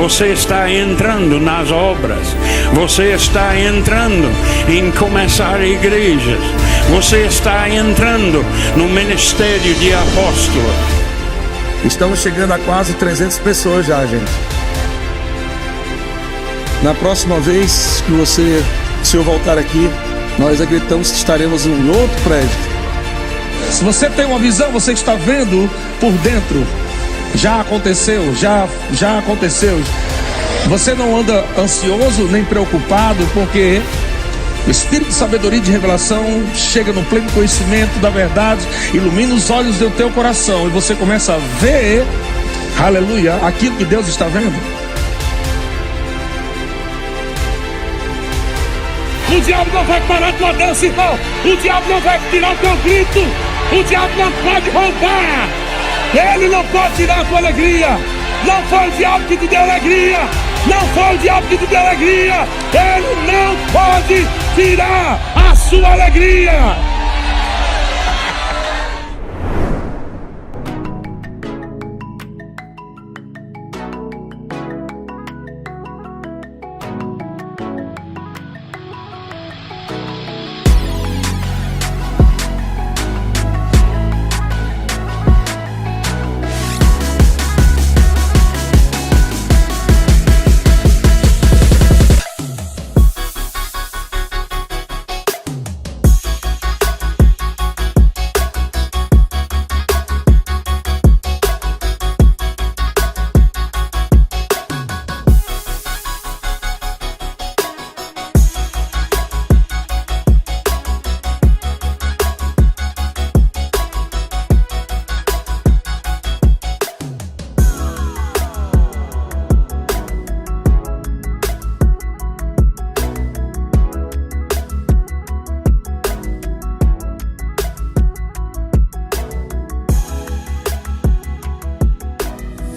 Você está entrando nas obras. Você está entrando em começar igrejas. Você está entrando no ministério de apóstolo. Estamos chegando a quase 300 pessoas já, gente. Na próxima vez que o senhor voltar aqui, nós acreditamos que estaremos em outro prédio. Se você tem uma visão, você está vendo por dentro. Já aconteceu, já aconteceu. Você não anda ansioso nem preocupado, porque o Espírito de sabedoria e de revelação chega no pleno conhecimento da verdade, ilumina os olhos do teu coração e você começa a ver, aleluia, aquilo que Deus está vendo. O diabo não vai parar tua dança, irmão. O diabo não vai tirar o teu grito. O diabo não pode roubar. Ele não pode tirar a tua alegria. Não foi o diabo que te deu alegria. Não foi o diabo que te deu alegria. Ele não pode tirar a sua alegria.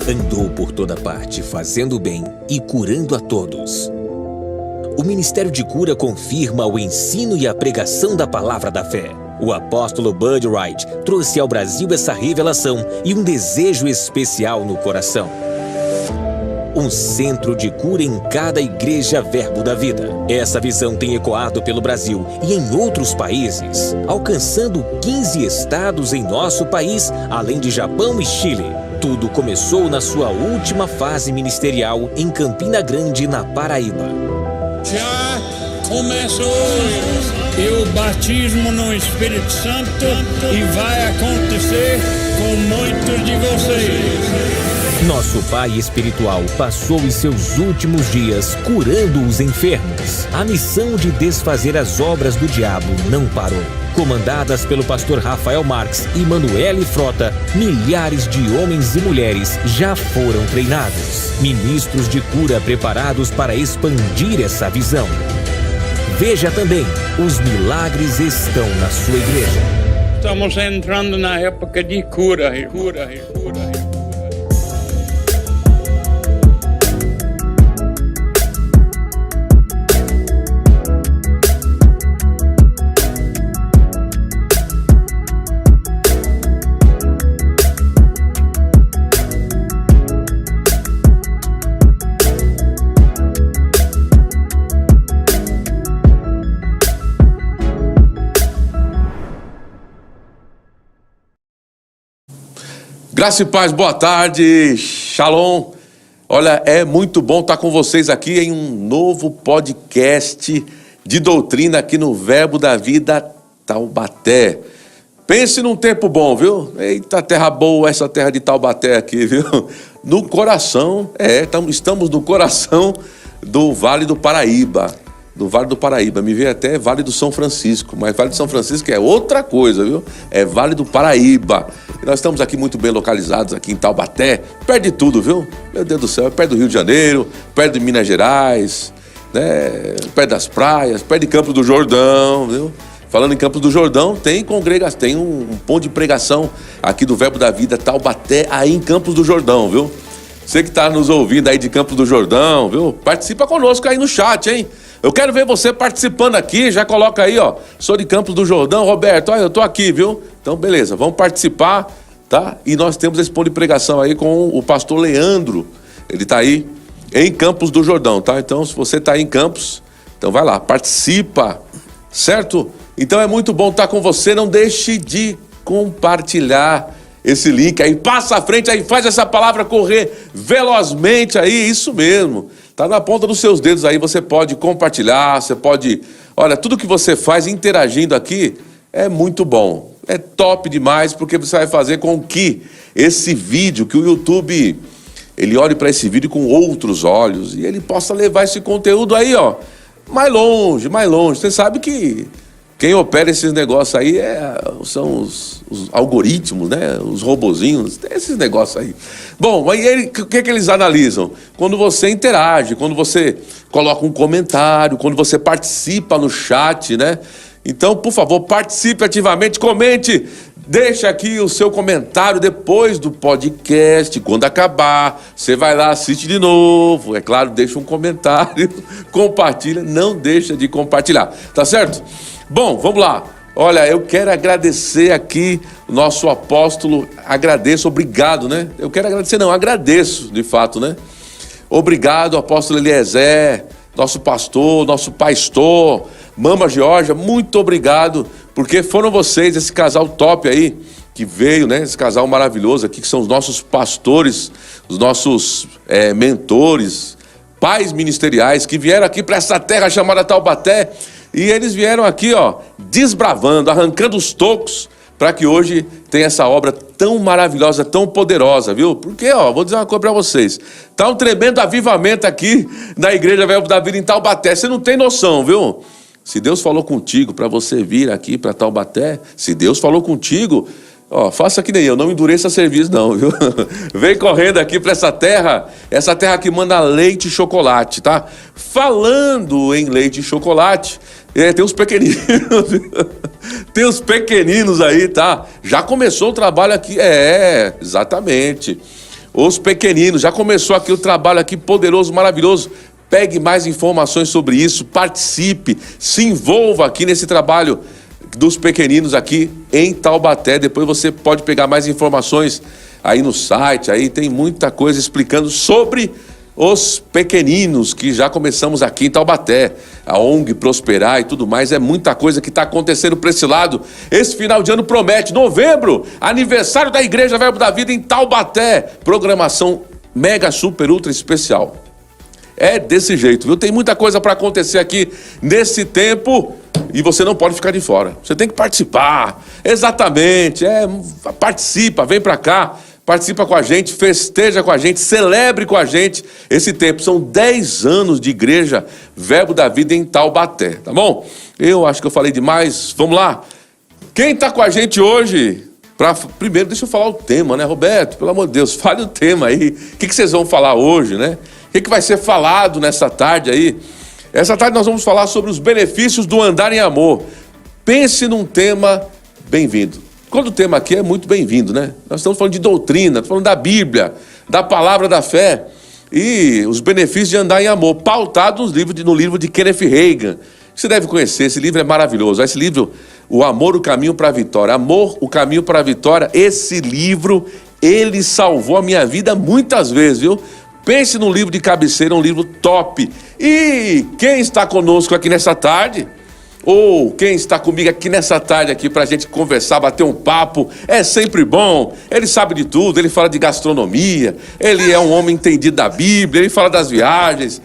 Andou por toda parte, fazendo bem e curando a todos. O Ministério de Cura confirma o ensino e a pregação da palavra da fé. O apóstolo Bud Wright trouxe ao Brasil essa revelação e um desejo especial no coração. Um centro de cura em cada igreja Verbo da Vida. Essa visão tem ecoado pelo Brasil e em outros países, alcançando 15 estados em nosso país, além de Japão e Chile. Tudo começou na sua última fase ministerial em Campina Grande, na Paraíba. Já começou e o batismo no Espírito Santo e vai acontecer com muitos de vocês. Nosso pai espiritual passou os seus últimos dias curando os enfermos. A missão de desfazer as obras do diabo não parou. Comandadas pelo pastor Rafael Marques e Manuele Frota, milhares de homens e mulheres já foram treinados. Ministros de cura preparados para expandir essa visão. Veja também, os milagres estão na sua igreja. Estamos entrando na época de cura. Graça e paz, boa tarde, shalom. Olha, é muito bom estar com vocês aqui em um novo podcast de doutrina aqui no Verbo da Vida Taubaté. Pense num tempo bom, viu? Eita, terra boa essa terra de Taubaté aqui, viu? No coração, estamos no coração do Vale do Paraíba. Do Vale do Paraíba, me veio até Vale do São Francisco, mas Vale do São Francisco é outra coisa, viu? É Vale do Paraíba. E nós estamos aqui muito bem localizados, aqui em Taubaté, perto de tudo, viu? Meu Deus do céu, é perto do Rio de Janeiro, perto de Minas Gerais, né? Perto das praias, perto de Campos do Jordão, viu? Falando em Campos do Jordão, tem um ponto de pregação aqui do Verbo da Vida Taubaté, aí em Campos do Jordão, viu? Você que está nos ouvindo aí de Campos do Jordão, viu? Participa conosco aí no chat, hein? Eu quero ver você participando aqui, já coloca aí, ó. Sou de Campos do Jordão, Roberto, olha, eu tô aqui, viu? Então, beleza, vamos participar, tá? E nós temos esse ponto de pregação aí com o pastor Leandro. Ele tá aí, em Campos do Jordão, tá? Então, se você está em Campos, então vai lá, participa, certo? Então é muito bom estar com você, não deixe de compartilhar esse link aí, passa à frente aí, faz essa palavra correr velozmente aí, isso mesmo. Tá na ponta dos seus dedos aí, você pode compartilhar, você pode... Olha, tudo que você faz interagindo aqui é muito bom. É top demais, porque você vai fazer com que esse vídeo, que o YouTube, ele olhe para esse vídeo com outros olhos e ele possa levar esse conteúdo aí, ó, mais longe, mais longe. Você sabe que quem opera esses negócios aí são os algoritmos, né? Os robozinhos, esses negócios aí. Bom, aí o que eles analisam? Quando você interage, quando você coloca um comentário, quando você participa no chat, né? Então, por favor, participe ativamente, comente, deixa aqui o seu comentário depois do podcast. Quando acabar, você vai lá, assiste de novo. É claro, deixa um comentário, compartilha, não deixa de compartilhar, tá certo? Bom, vamos lá. Olha, eu quero agradecer aqui o nosso apóstolo, agradeço, obrigado, né? Eu quero agradecer, não, agradeço, de fato, né? Obrigado, apóstolo Eliezer, nosso pastor, nosso pastor, Mama Georgia, muito obrigado, porque foram vocês, esse casal top aí, que veio, né? Esse casal maravilhoso aqui, que são os nossos pastores, os nossos mentores, pais ministeriais, que vieram aqui para essa terra chamada Taubaté. E eles vieram aqui, ó, desbravando, arrancando os tocos, para que hoje tenha essa obra tão maravilhosa, tão poderosa, viu? Porque, ó, vou dizer uma coisa para vocês. Tá um tremendo avivamento aqui na Igreja Verbo da Vida em Taubaté. Você não tem noção, viu? Se Deus falou contigo para você vir aqui para Taubaté, se Deus falou contigo, ó, faça que nem eu, não endureça serviço não, viu? Vem correndo aqui para essa terra que manda leite e chocolate, tá? Falando em leite e chocolate, tem os pequeninos, tem os pequeninos aí, tá? Já começou o trabalho aqui, exatamente. Os pequeninos, já começou aqui o trabalho aqui poderoso, maravilhoso. Pegue mais informações sobre isso, participe, se envolva aqui nesse trabalho dos pequeninos aqui em Taubaté. Depois você pode pegar mais informações aí no site, aí tem muita coisa explicando sobre os pequeninos que já começamos aqui em Taubaté, a ONG Prosperar e tudo mais. É muita coisa que está acontecendo para esse lado. Esse final de ano promete. Novembro, aniversário da Igreja Verbo da Vida em Taubaté, programação mega, super, ultra especial. É desse jeito, viu? Tem muita coisa para acontecer aqui nesse tempo e você não pode ficar de fora. Você tem que participar. Exatamente. Participa, vem para cá. Participa com a gente, festeja com a gente, celebre com a gente esse tempo. São 10 anos de Igreja Verbo da Vida em Taubaté, tá bom? Eu acho que eu falei demais. Vamos lá. Quem está com a gente hoje? Primeiro, deixa eu falar o tema, né, Roberto? Pelo amor de Deus, fale o tema aí. O que vocês vão falar hoje, né? O que vai ser falado nessa tarde aí? Essa tarde nós vamos falar sobre os benefícios do andar em amor. Pense num tema bem-vindo. Quando o tema aqui é muito bem-vindo, né? Nós estamos falando de doutrina, estamos falando da Bíblia, da palavra da fé e os benefícios de andar em amor, pautado no livro de Kenneth Hagin. Você deve conhecer, esse livro é maravilhoso. Esse livro, O Amor, o Caminho para a Vitória. Amor, o Caminho para a Vitória. Esse livro, ele salvou a minha vida muitas vezes, viu? Pense num livro de cabeceira, um livro top. E quem está conosco aqui nessa tarde? Ou quem está comigo aqui nessa tarde aqui pra gente conversar, bater um papo, é sempre bom. Ele sabe de tudo, ele fala de gastronomia, ele é um homem entendido da Bíblia, ele fala das viagens.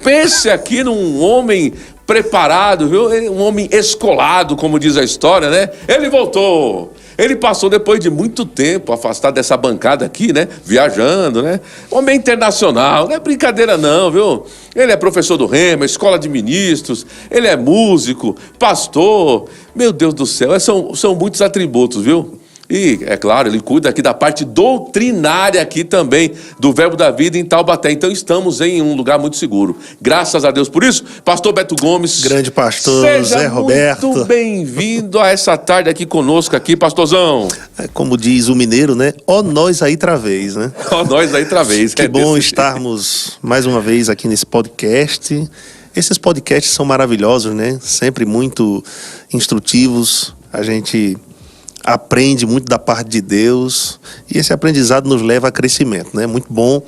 Pense aqui num homem preparado, viu? Um homem escolado, como diz a história, né? Ele voltou. Ele passou depois de muito tempo afastado dessa bancada aqui, né? Viajando, né? Homem internacional, não é brincadeira não, viu? Ele é professor do Rema, escola de ministros, ele é músico, pastor. Meu Deus do céu, são muitos atributos, viu? E, é claro, ele cuida aqui da parte doutrinária aqui também do Verbo da Vida em Taubaté. Então estamos em um lugar muito seguro. Graças a Deus por isso. Pastor Beto Gomes. Grande pastor Zé Roberto. Muito bem-vindo a essa tarde aqui conosco aqui, pastorzão. Como diz o mineiro, né? Ó nós aí outra vez, né? Ó nós aí outra vez. Que bom estarmos mais uma vez aqui nesse podcast. Esses podcasts são maravilhosos, né? Sempre muito instrutivos. A gente aprende muito da parte de Deus e esse aprendizado nos leva a crescimento, né? Muito bom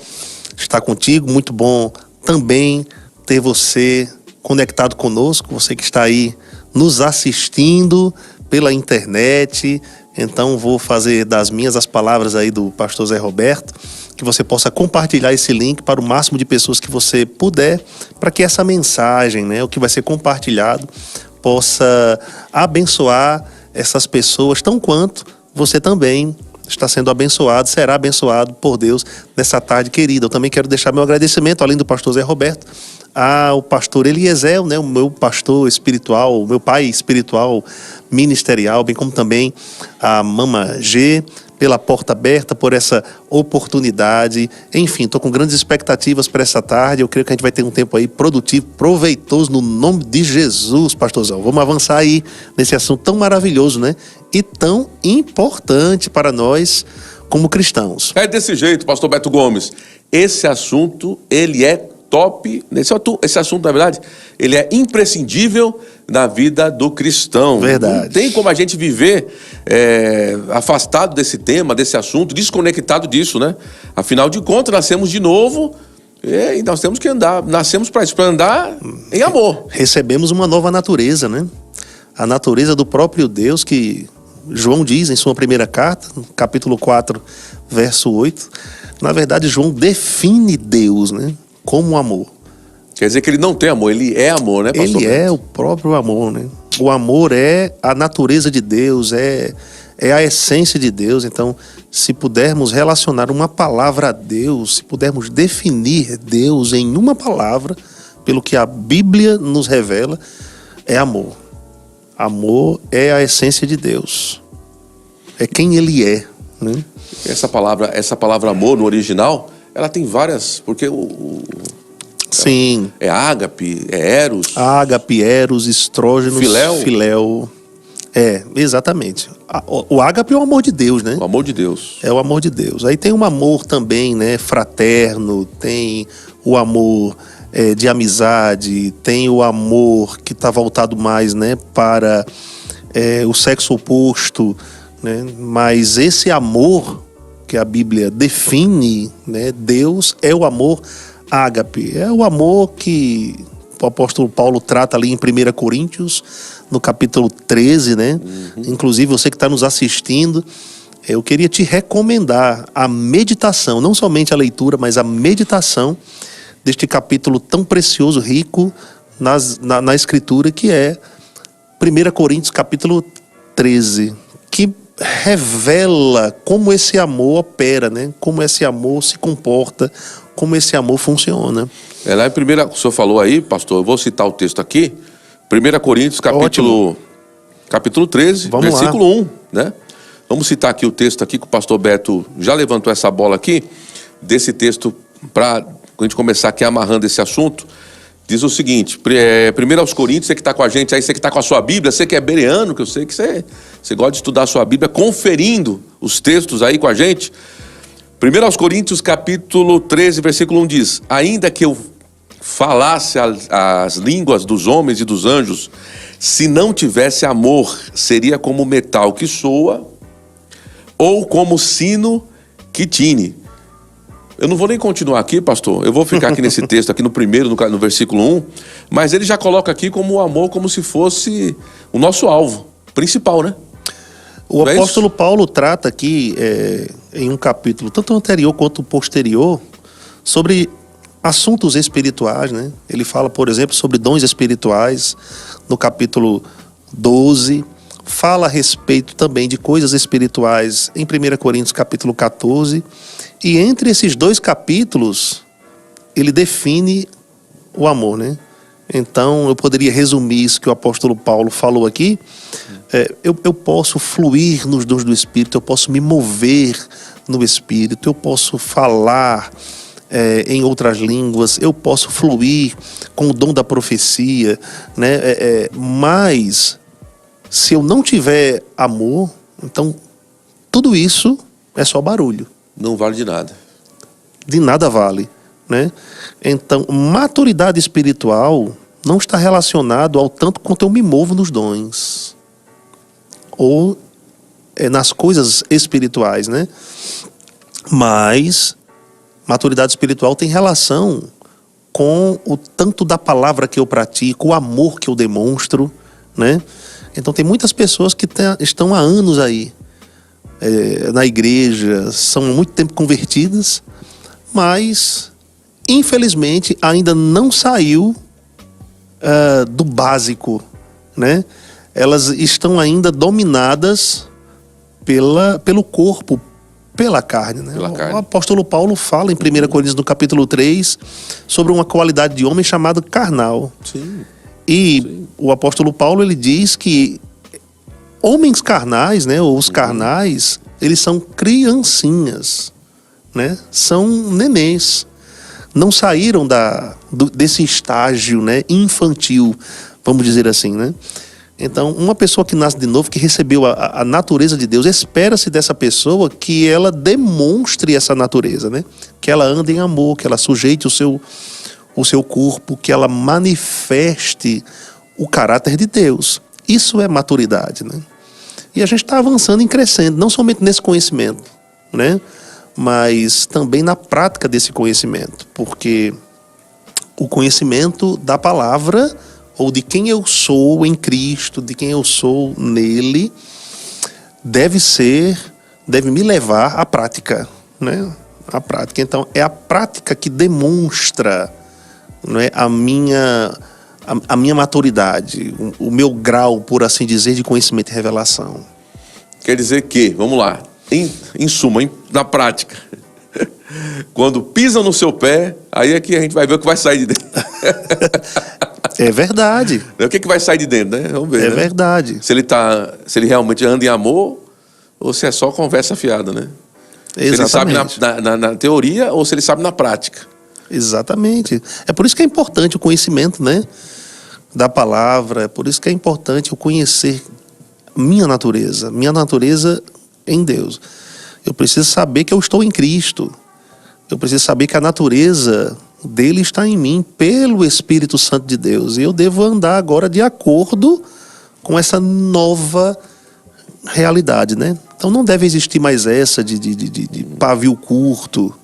estar contigo, muito bom também ter você conectado conosco, você que está aí nos assistindo pela internet. Então vou fazer das minhas as palavras aí do pastor Zé Roberto, que você possa compartilhar esse link para o máximo de pessoas que você puder, para que essa mensagem, né, o que vai ser compartilhado, possa abençoar essas pessoas, tão quanto você também está sendo abençoado, será abençoado por Deus nessa tarde querida. Eu também quero deixar meu agradecimento, além do pastor Zé Roberto, ao pastor Eliezer, né, o meu pastor espiritual, o meu pai espiritual ministerial, bem como também a Mama G, pela porta aberta, por essa oportunidade. Enfim, estou com grandes expectativas para essa tarde. Eu creio que a gente vai ter um tempo aí produtivo, proveitoso, no nome de Jesus, pastorzão. Vamos avançar aí nesse assunto tão maravilhoso, né? E tão importante para nós como cristãos. É desse jeito, pastor Beto Gomes. Esse assunto, ele é top. Esse assunto, na verdade, ele é imprescindível na vida do cristão. Verdade. Não tem como a gente viver afastado desse tema, desse assunto, desconectado disso, né? Afinal de contas, nascemos de novo e nós temos que andar. Nascemos para isso, para andar em amor. Recebemos uma nova natureza, né? A natureza do próprio Deus, que João diz em sua primeira carta, capítulo 4, verso 8. Na verdade, João define Deus, né, como amor. Quer dizer que ele não tem amor, ele é amor, né, pastor? Ele é o próprio amor, né? O amor é a natureza de Deus, é a essência de Deus. Então, se pudermos relacionar uma palavra a Deus, se pudermos definir Deus em uma palavra, pelo que a Bíblia nos revela, é amor. Amor é a essência de Deus. É quem Ele é, né? Essa palavra amor no original, ela tem várias, porque Sim. É ágape, é eros. Ágape, eros, estrógenos, filéu. Exatamente. O ágape é o amor de Deus, né? O amor de Deus. É o amor de Deus. Aí tem um amor também, né, fraterno, tem o amor de amizade, tem o amor que está voltado mais, né, para o sexo oposto, né? Mas esse amor que a Bíblia define, né, Deus é o amor ágape, é o amor que o apóstolo Paulo trata ali em 1 Coríntios, no capítulo 13, né? Inclusive, você que está nos assistindo, eu queria te recomendar a meditação, não somente a leitura, mas a meditação deste capítulo tão precioso, rico na Escritura, que é 1 Coríntios capítulo 13, que revela como esse amor opera, né? Como esse amor se comporta, como esse amor funciona. Lá em primeira, o senhor falou aí, pastor, eu vou citar o texto aqui, 1 Coríntios capítulo 13, Vamos versículo lá. 1, né? Vamos citar aqui o texto aqui, que o pastor Beto já levantou essa bola aqui, desse texto, para a gente começar aqui amarrando esse assunto. Diz o seguinte, 1 aos Coríntios, você que está com a gente aí, você que está com a sua Bíblia, você que é bereano, que eu sei que você gosta de estudar a sua Bíblia, conferindo os textos aí com a gente. 1 aos Coríntios, capítulo 13, versículo 1 diz: ainda que eu falasse as línguas dos homens e dos anjos, se não tivesse amor, seria como metal que soa, ou como sino que tine. Eu não vou nem continuar aqui, pastor. Eu vou ficar aqui nesse texto, aqui no versículo 1. Mas ele já coloca aqui como o amor, como se fosse o nosso alvo principal, né? O apóstolo Paulo trata aqui, em um capítulo, tanto anterior quanto posterior, sobre assuntos espirituais, né? Ele fala, por exemplo, sobre dons espirituais, no capítulo 12. Fala a respeito também de coisas espirituais em 1 Coríntios capítulo 14. E entre esses dois capítulos, ele define o amor, né? Então, eu poderia resumir isso que o apóstolo Paulo falou aqui. Eu posso fluir nos dons do Espírito, eu posso me mover no Espírito, eu posso falar em outras línguas, eu posso fluir com o dom da profecia, né? Mas, se eu não tiver amor, então tudo isso é só barulho. Não vale de nada. De nada vale, né? Então, maturidade espiritual não está relacionado ao tanto quanto eu me movo nos dons ou nas coisas espirituais, né? Mas Maturidade espiritual tem relação com o tanto da palavra que eu pratico, o amor que eu demonstro, né? Então tem muitas pessoas que estão há anos aí na igreja, são há muito tempo convertidas, mas infelizmente ainda não saiu do básico, né? Elas estão ainda dominadas pelo corpo, pela carne, né? Pela carne. O apóstolo Paulo fala em 1 Coríntios, no capítulo 3, sobre uma qualidade de homem chamada carnal. Sim. E o apóstolo Paulo, ele diz que homens carnais, né, ou os carnais, eles são criancinhas, né? São nenês. Não saíram desse estágio, né, infantil, vamos dizer assim, né? Então, uma pessoa que nasce de novo, que recebeu a natureza de Deus, espera-se dessa pessoa que ela demonstre essa natureza, né? Que ela ande em amor, que ela sujeite o seu corpo, que ela manifeste o caráter de Deus. Isso é maturidade, né? E a gente está avançando e crescendo, não somente nesse conhecimento, né? Mas também na prática desse conhecimento, porque o conhecimento da palavra, ou de quem eu sou em Cristo, de quem eu sou nele, deve me levar à prática, né? A prática. Então, é a prática que demonstra, né, a minha maturidade, o meu grau, por assim dizer, de conhecimento e revelação. Quer dizer que, vamos lá, em suma, na prática, quando pisam no seu pé, aí é que a gente vai ver o que vai sair de dentro. É verdade. O que vai sair de dentro, né? Vamos ver. É né? verdade. Se ele realmente anda em amor, ou se é só conversa fiada, né? Exatamente. Se ele sabe na teoria, ou se ele sabe na prática. Exatamente. É por isso que é importante o conhecimento, né, da palavra. É por isso que é importante eu conhecer minha natureza em Deus. Eu preciso saber que eu estou em Cristo. Eu preciso saber que a natureza dele está em mim pelo Espírito Santo de Deus. E eu devo andar agora de acordo com essa nova realidade, né? Então não deve existir mais essa de pavio curto,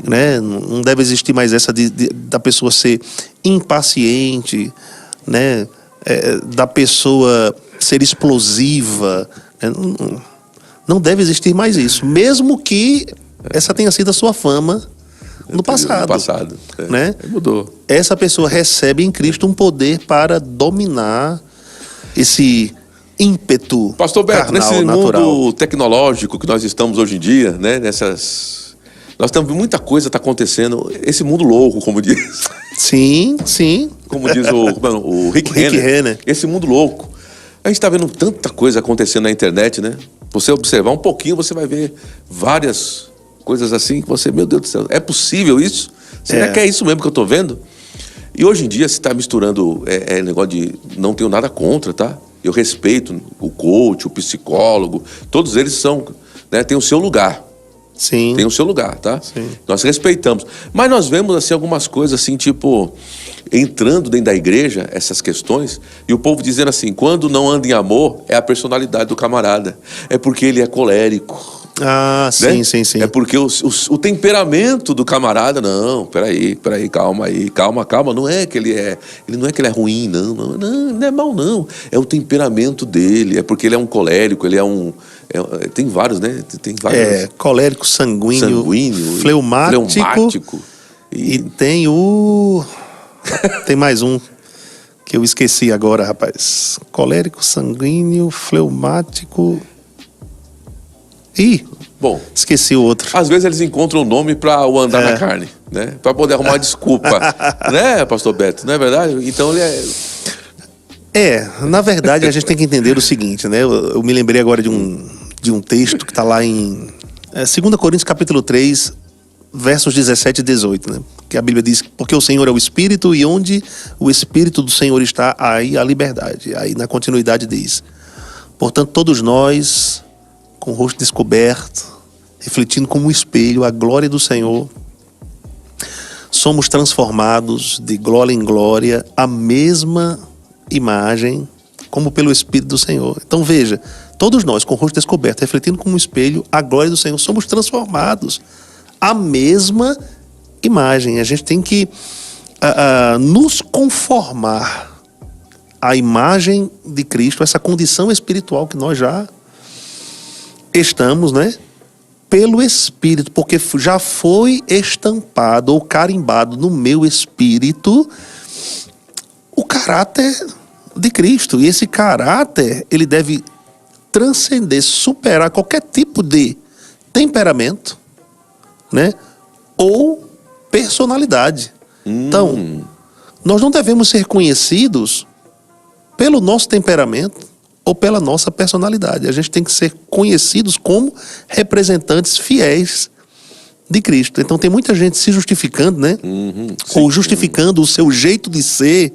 né? Não deve existir mais essa da pessoa ser impaciente, né? Da pessoa ser explosiva, né? Não deve existir mais isso, mesmo que essa tenha sido a sua fama no passado. Né? Mudou. Essa pessoa recebe em Cristo um poder para dominar esse ímpeto Pastor Beto, carnal, nesse natural. mundo tecnológico que nós estamos hoje em dia, né? Nós temos muita coisa está acontecendo. Esse mundo louco, como diz. Sim. Como diz o Rick Renner. Esse mundo louco. A gente está vendo tanta coisa acontecendo na internet, né? Você observar um pouquinho, você vai ver várias coisas assim que você, meu Deus do céu, é possível isso? Será que é isso mesmo que eu estou vendo? E hoje em dia se está misturando negócio de... Não tenho nada contra, tá? Eu respeito o coach, o psicólogo, todos eles são, né, tem o seu lugar. Sim. Tem o seu lugar, tá? Sim. Nós respeitamos. Mas nós vemos assim algumas coisas assim, tipo, entrando dentro da igreja, essas questões, e o povo dizendo assim, quando não anda em amor, é a personalidade do camarada. É porque ele é colérico. Ah, Né? sim. É porque o temperamento do camarada, não, peraí, calma aí, calma, não é que ele não é que ele é ruim, não é mal não, é o temperamento dele, é porque ele é um colérico, ele tem vários, né? Tem vários. Colérico, sanguíneo, fleumático e tem tem mais um que eu esqueci agora, rapaz. Colérico, sanguíneo, fleumático... Bom, esqueci o outro. Às vezes eles encontram um nome para o andar na carne, né? Para poder arrumar uma desculpa, né, Pastor Beto? Não é verdade? Então ele na verdade a gente tem que entender o seguinte, né? Eu me lembrei agora de um texto que está lá em 2 Coríntios capítulo 3, versos 17 e 18, né? Que a Bíblia diz, porque o Senhor é o Espírito e onde o Espírito do Senhor está, aí a liberdade. Aí na continuidade diz, portanto todos nós, com o rosto descoberto, refletindo como um espelho a glória do Senhor, somos transformados de glória em glória à mesma imagem, como pelo Espírito do Senhor. Então veja, todos nós com o rosto descoberto, refletindo como um espelho a glória do Senhor, somos transformados à mesma imagem. A gente tem que nos conformar à imagem de Cristo, essa condição espiritual que nós já estamos, né? Pelo Espírito, porque já foi estampado ou carimbado no meu espírito o caráter de Cristo. E esse caráter, ele deve transcender, superar qualquer tipo de temperamento, né? Ou personalidade. Então, nós não devemos ser conhecidos pelo nosso temperamento ou pela nossa personalidade. A gente tem que ser conhecidos como representantes fiéis de Cristo. Então tem muita gente se justificando, né? Ou justificando o seu jeito de ser,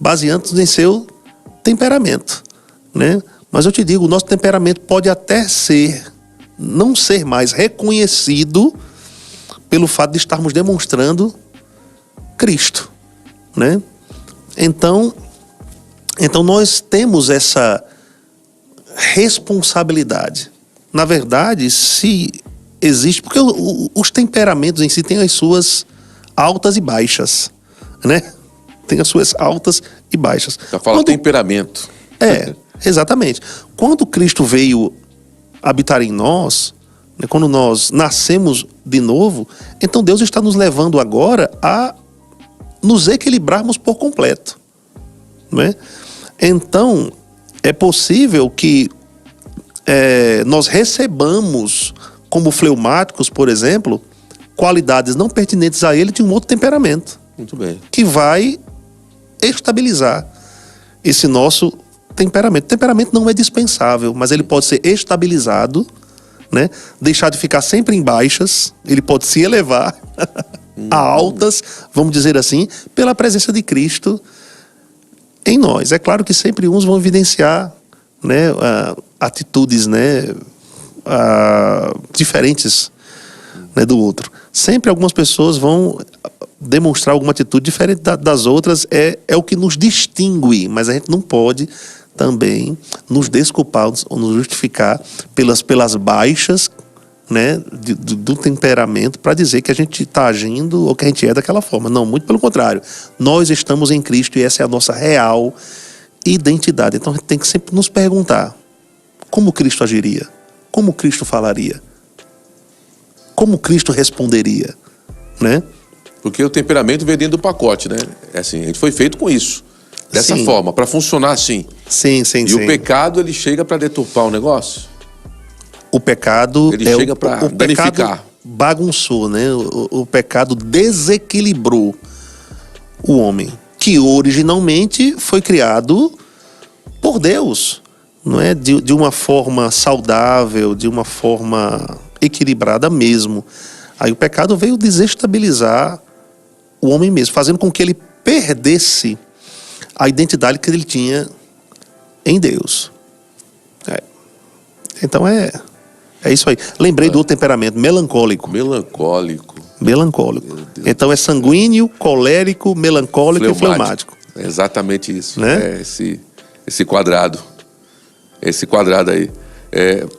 baseando-se em seu temperamento, né? Mas eu te digo, o nosso temperamento pode até não ser mais reconhecido pelo fato de estarmos demonstrando Cristo, né? Então nós temos essa responsabilidade. Na verdade, se existe... Porque os temperamentos em si têm as suas altas e baixas, né? Tem as suas altas e baixas. Já fala temperamento. Exatamente. Quando Cristo veio habitar em nós, né, quando nós nascemos de novo, então Deus está nos levando agora a nos equilibrarmos por completo, né? Então, é possível que nós recebamos, como fleumáticos, por exemplo, qualidades não pertinentes a ele de um outro temperamento. Muito bem. Que vai estabilizar esse nosso temperamento. O temperamento não é dispensável, mas ele pode ser estabilizado, né? Deixar de ficar sempre em baixas, ele pode se elevar a altas, vamos dizer assim, pela presença de Cristo em nós. É claro que sempre uns vão evidenciar, né, atitudes, né, diferentes, né, do outro. Sempre algumas pessoas vão demonstrar alguma atitude diferente das outras, é o que nos distingue, mas a gente não pode também nos desculpar ou nos justificar pelas baixas, né, do temperamento para dizer que a gente está agindo ou que a gente é daquela forma. Não, muito pelo contrário. Nós estamos em Cristo e essa é a nossa real identidade. Então a gente tem que sempre nos perguntar: como Cristo agiria? Como Cristo falaria? Como Cristo responderia? Né? Porque o temperamento vem dentro do pacote, né? É assim, a gente foi feito com isso. Dessa forma, para funcionar assim. Sim. E o pecado, ele chega para deturpar o negócio? O pecado... Ele chega para danificar. Pecado bagunçou, né? O pecado desequilibrou o homem, que originalmente foi criado por Deus, não é? De uma forma saudável, de uma forma equilibrada mesmo. Aí o pecado veio desestabilizar o homem mesmo, fazendo com que ele perdesse a identidade que ele tinha em Deus. Então é isso aí. Lembrei do outro temperamento, melancólico. Melancólico. Então é sanguíneo, colérico, melancólico e fleumático. É exatamente isso. Né? Esse quadrado. Esse quadrado aí.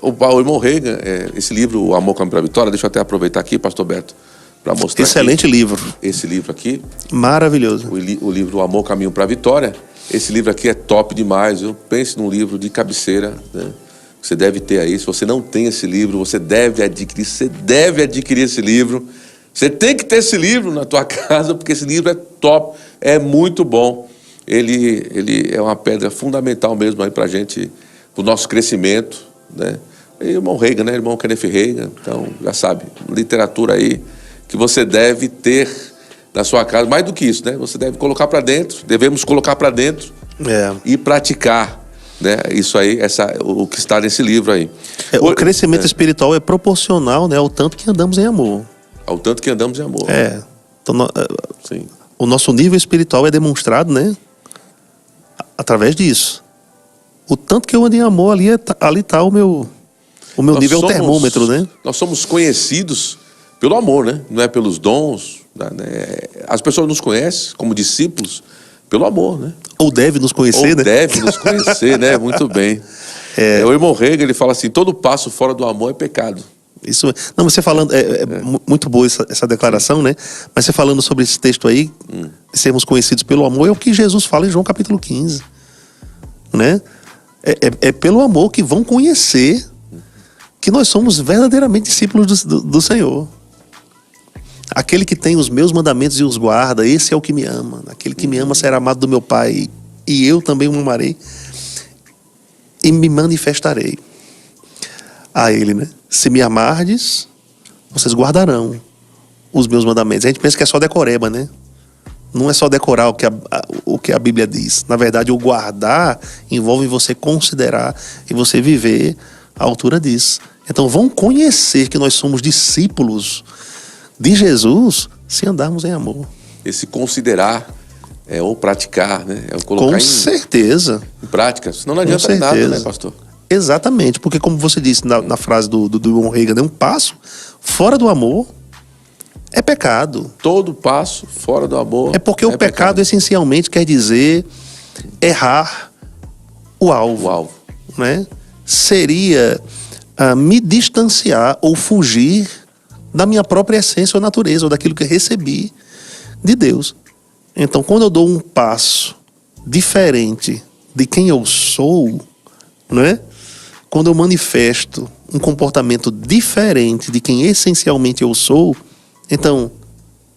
O irmão Reagan, esse livro, O Amor Caminho para a Vitória, deixa eu até aproveitar aqui, pastor Beto, para mostrar. Excelente aqui, livro. Esse livro aqui. Maravilhoso. O livro O Amor Caminho para a Vitória. Esse livro aqui é top demais. Eu penso num livro de cabeceira, né? Você deve ter aí. Se você não tem esse livro, você deve adquirir. Você deve adquirir esse livro. Você tem que ter esse livro na tua casa, porque esse livro é top, é muito bom. Ele é uma pedra fundamental mesmo aí pra gente, pro nosso crescimento, né? E irmão Reagan, né? Irmão Kenneth Reagan. Então, já sabe, literatura aí que você deve ter na sua casa. Mais do que isso, né? Você deve colocar para dentro, devemos colocar para dentro e praticar, né? Isso aí, o que está nesse livro aí. O crescimento espiritual é proporcional, né, ao tanto que andamos em amor. Ao tanto que andamos em amor. Então, sim. O nosso nível espiritual é demonstrado, né, através disso. O tanto que eu ando em amor, ali está o meu nível, o termômetro, né? Nós somos conhecidos pelo amor, né? Não é pelos dons, né? As pessoas nos conhecem como discípulos pelo amor, né? Ou deve nos conhecer, né? Deve nos conhecer, né? Muito bem. O irmão Reagan, ele fala assim: todo passo fora do amor é pecado. Isso, não, você falando, muito boa essa declaração, né? Mas você falando sobre esse texto aí, de sermos conhecidos pelo amor, é o que Jesus fala em João capítulo 15, né? É pelo amor que vão conhecer que nós somos verdadeiramente discípulos do Senhor. Aquele que tem os meus mandamentos e os guarda, esse é o que me ama. Aquele que me ama será amado do meu Pai, e eu também o amarei e me manifestarei a ele, né? Se me amardes, vocês guardarão os meus mandamentos. A gente pensa que é só decoreba, né? Não é só decorar o que a Bíblia diz. Na verdade, o guardar envolve você considerar e você viver à altura disso. Então, vão conhecer que nós somos discípulos de Jesus se andarmos em amor. Esse considerar é o praticar, né? É o colocar Com certeza. Em prática. Senão não adianta nada, né, pastor? Exatamente, porque como você disse na frase do John Reagan, um passo fora do amor é pecado. Todo passo fora do amor é porque o pecado essencialmente quer dizer errar o alvo. Né? Seria me distanciar ou fugir da minha própria essência ou natureza, ou daquilo que eu recebi de Deus. Então, quando eu dou um passo diferente de quem eu sou, né? Quando eu manifesto um comportamento diferente de quem essencialmente eu sou, então,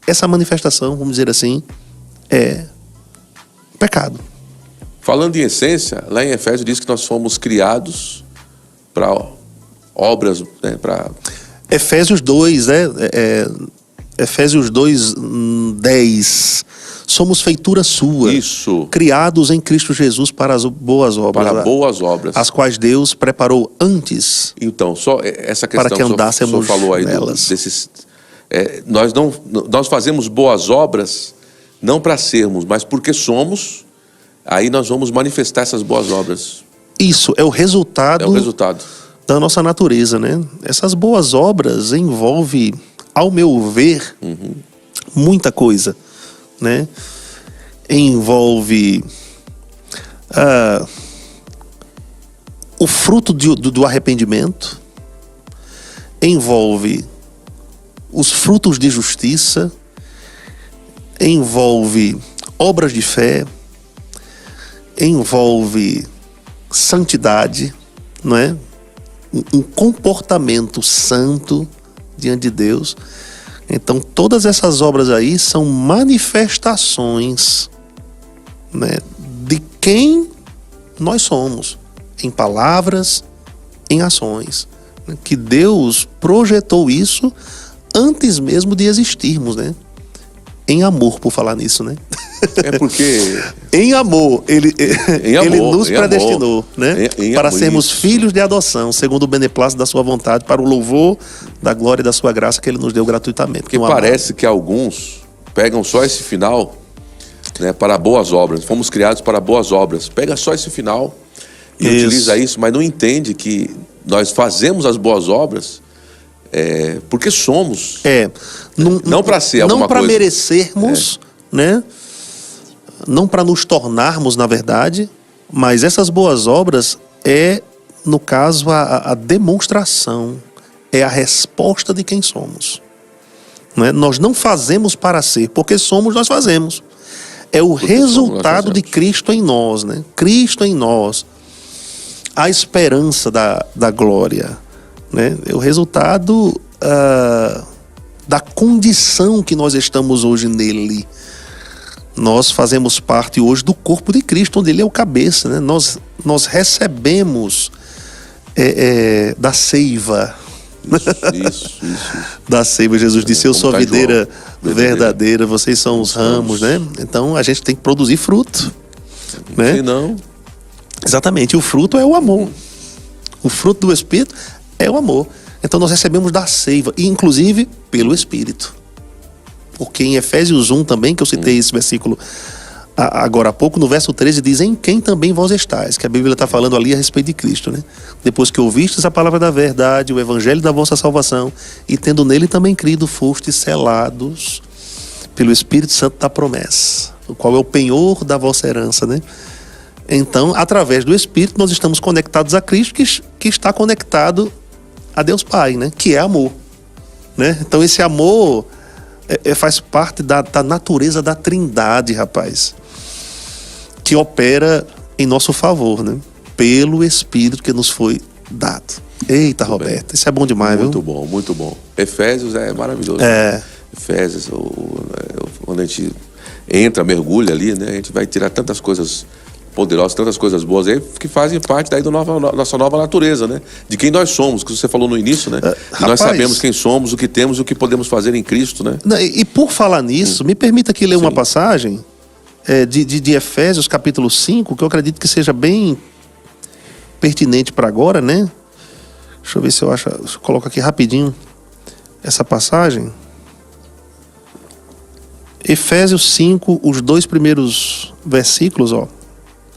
essa manifestação, vamos dizer assim, é pecado. Falando em essência, lá em Efésios diz que nós fomos criados para obras, né, para... Efésios 2, né? Efésios 2, 10. Somos feitura sua. Isso. Criados em Cristo Jesus para as boas obras. Para boas obras. As quais Deus preparou antes. Então, só essa questão para que andássemos o senhor falou aí nelas. Nós fazemos boas obras não para sermos, mas porque somos, aí nós vamos manifestar essas boas obras. Isso, é o resultado. É o resultado da nossa natureza, né? Essas boas obras envolvem, ao meu ver, muita coisa, né? Envolve o fruto do arrependimento, envolve os frutos de justiça, envolve obras de fé, envolve santidade, não é? Um comportamento santo diante de Deus. Então, todas essas obras aí são manifestações, né, de quem nós somos, em palavras, em ações. Que Deus projetou isso antes mesmo de existirmos, né? Em amor, por falar nisso, né? É porque... Em amor, ele nos predestinou, né? Para sermos filhos de adoção, segundo o beneplácito da sua vontade, para o louvor da glória e da sua graça que ele nos deu gratuitamente. Porque parece que alguns pegam só esse final, né, para boas obras. Fomos criados para boas obras. Pega só esse final e utiliza isso, mas não entende que nós fazemos as boas obras porque somos. Não para ser alguma coisa. Não para merecermos, né? Não para nos tornarmos, na verdade, mas essas boas obras no caso, a demonstração, é a resposta de quem somos. Não é? Nós não fazemos para ser, porque somos, nós fazemos. É o resultado de Cristo em nós, né? Cristo em nós, a esperança da glória, né? É o resultado da condição que nós estamos hoje nele. Nós fazemos parte hoje do corpo de Cristo, onde ele é o cabeça, né? Nós recebemos da seiva. Isso. Da seiva, Jesus disse, eu sou a videira verdadeira, vocês são os ramos, né? Então a gente tem que produzir fruto, né? Se não... Exatamente, o fruto é o amor. O fruto do Espírito é o amor. Então nós recebemos da seiva, e inclusive pelo Espírito. Porque em Efésios 1 também, que eu citei esse versículo agora há pouco, no verso 13 diz, em quem também vós estáis, que a Bíblia está falando ali a respeito de Cristo, né? Depois que ouvistes a palavra da verdade, o evangelho da vossa salvação, e tendo nele também crido, fostes selados pelo Espírito Santo da promessa, o qual é o penhor da vossa herança, né? Então, através do Espírito, nós estamos conectados a Cristo, que está conectado a Deus Pai, né? Que é amor, né? Então esse amor faz parte da natureza da Trindade, rapaz, que opera em nosso favor, né? Pelo Espírito que nos foi dado. Eita, muito Roberto, bem. Isso é bom demais, muito viu? Muito bom, muito bom. Efésios é maravilhoso. Efésios, quando a gente entra, mergulha ali, né? A gente vai tirar tantas coisas poderosas, tantas coisas boas aí, que fazem parte daí da nossa nova natureza, né? De quem nós somos, que você falou no início, né? Nós sabemos quem somos, o que temos e o que podemos fazer em Cristo, né? E por falar nisso, me permita aqui ler uma passagem de Efésios, capítulo 5, que eu acredito que seja bem pertinente para agora, né? Deixa eu ver se eu acho. Eu coloco aqui rapidinho essa passagem. Efésios 5, os 2 primeiros versículos, ó.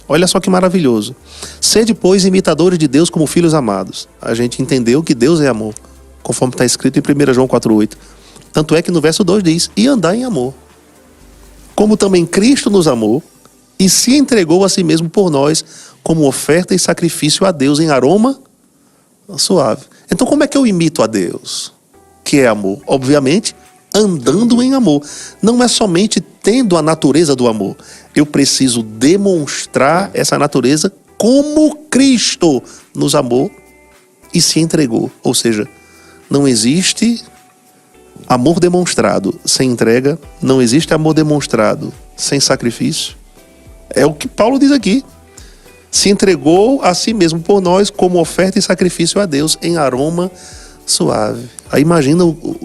Olha só que maravilhoso. Sede, pois, imitadores de Deus como filhos amados. A gente entendeu que Deus é amor, conforme está escrito em 1 João 4,8. Tanto é que no verso 2 diz: e andar em amor. Como também Cristo nos amou e se entregou a si mesmo por nós, como oferta e sacrifício a Deus em aroma suave. Então como é que eu imito a Deus, que é amor? Obviamente, andando em amor. Não é somente tendo a natureza do amor. Eu preciso demonstrar essa natureza como Cristo nos amou e se entregou. Ou seja, não existe amor demonstrado sem entrega, não existe amor demonstrado sem sacrifício. É o que Paulo diz aqui. Se entregou a si mesmo por nós como oferta e sacrifício a Deus em aroma suave. Aí imagina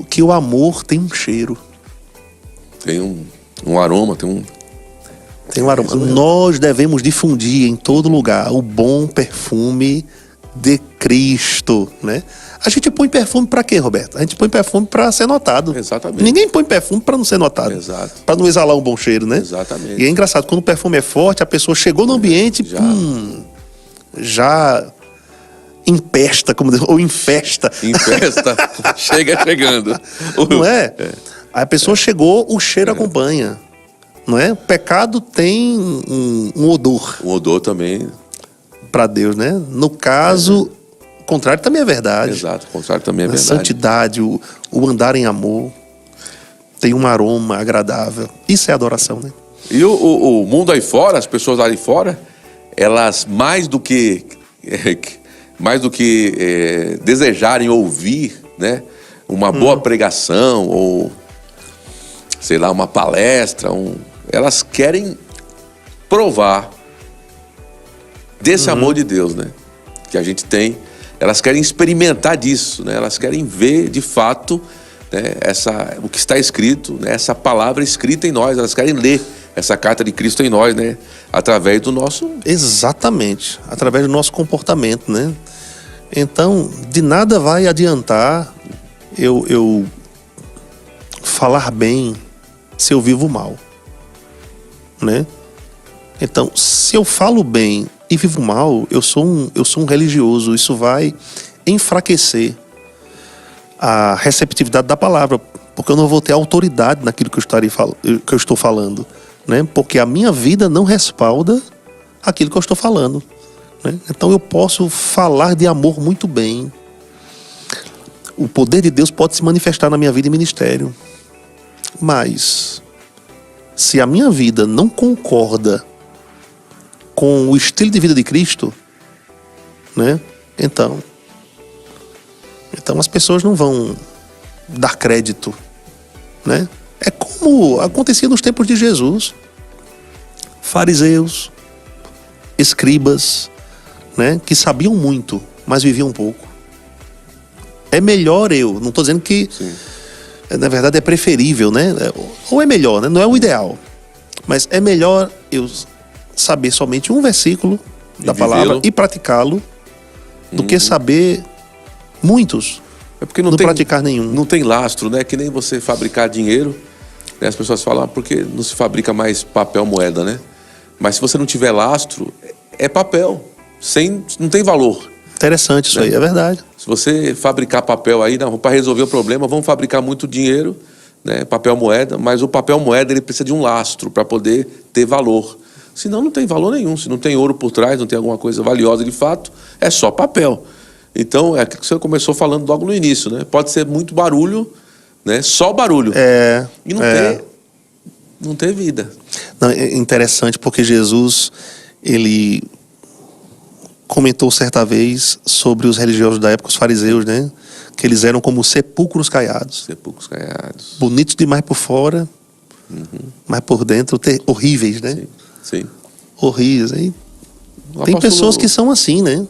que o amor tem um cheiro. Tem um aroma, tem um aroma. Nós devemos difundir em todo lugar o bom perfume de Cristo, né? A gente põe perfume para quê, Roberto? A gente põe perfume para ser notado. Exatamente. Ninguém põe perfume para não ser notado. Exato. Para não exalar um bom cheiro, né? Exatamente. E é engraçado, quando o perfume é forte, a pessoa chegou no ambiente, já empesta, ou infesta. Infesta, chegando. Não é? Aí a pessoa chegou, o cheiro acompanha. Não é? O pecado tem um odor. Um odor também. Para Deus, né? No caso, o contrário também é verdade. Exato, o contrário também é verdade. A santidade, o andar em amor, tem um aroma agradável. Isso é adoração, né? E o mundo aí fora, as pessoas lá aí fora, elas mais do que desejarem ouvir, né, uma boa pregação ou, sei lá, uma palestra, elas querem provar desse amor de Deus, né, que a gente tem. Elas querem experimentar disso, né? Elas querem ver de fato, né, o que está escrito, né, essa palavra escrita em nós. Elas querem ler essa carta de Cristo em nós, né, através do nosso... Exatamente, através do nosso comportamento, né? Então, de nada vai adiantar eu falar bem se eu vivo mal, né? Então, se eu falo bem e vivo mal, eu sou um religioso. Isso vai enfraquecer a receptividade da palavra, porque eu não vou ter autoridade naquilo que eu estou falando, né? Porque a minha vida não respalda aquilo que eu estou falando, né? Então eu posso falar de amor muito bem. O poder de Deus pode se manifestar na minha vida e ministério. Mas se a minha vida não concorda com o estilo de vida de Cristo, né? Então as pessoas não vão dar crédito, né? É como acontecia nos tempos de Jesus. Fariseus, escribas, né? Que sabiam muito, mas viviam pouco. É melhor não estou dizendo que, na verdade, é preferível, né? Ou é melhor, né? Não é o ideal. Mas é melhor eu saber somente um versículo da palavra e praticá-lo do que saber muitos. É porque não praticar nenhum. Não tem lastro, né? Que nem você fabricar dinheiro, né? As pessoas falam, porque não se fabrica mais papel moeda, né? Mas se você não tiver lastro, é papel. Não tem valor. Interessante isso, né? Aí, é verdade. Se você fabricar papel aí, para resolver o problema, vamos fabricar muito dinheiro, né? Papel moeda, mas o papel moeda ele precisa de um lastro para poder ter valor. Senão não tem valor nenhum. Se não tem ouro por trás, não tem alguma coisa valiosa de fato, é só papel. Então, é aquilo que você começou falando logo no início, né? Pode ser muito barulho, né? Só barulho. E não ter vida. Não, é interessante porque Jesus, ele comentou certa vez sobre os religiosos da época, os fariseus, né? Que eles eram como sepulcros caiados. Sepulcros caiados. Bonitos demais por fora, mas por dentro horríveis, né? Sim, sim. Horríveis. Aí tem pessoas que são assim, né?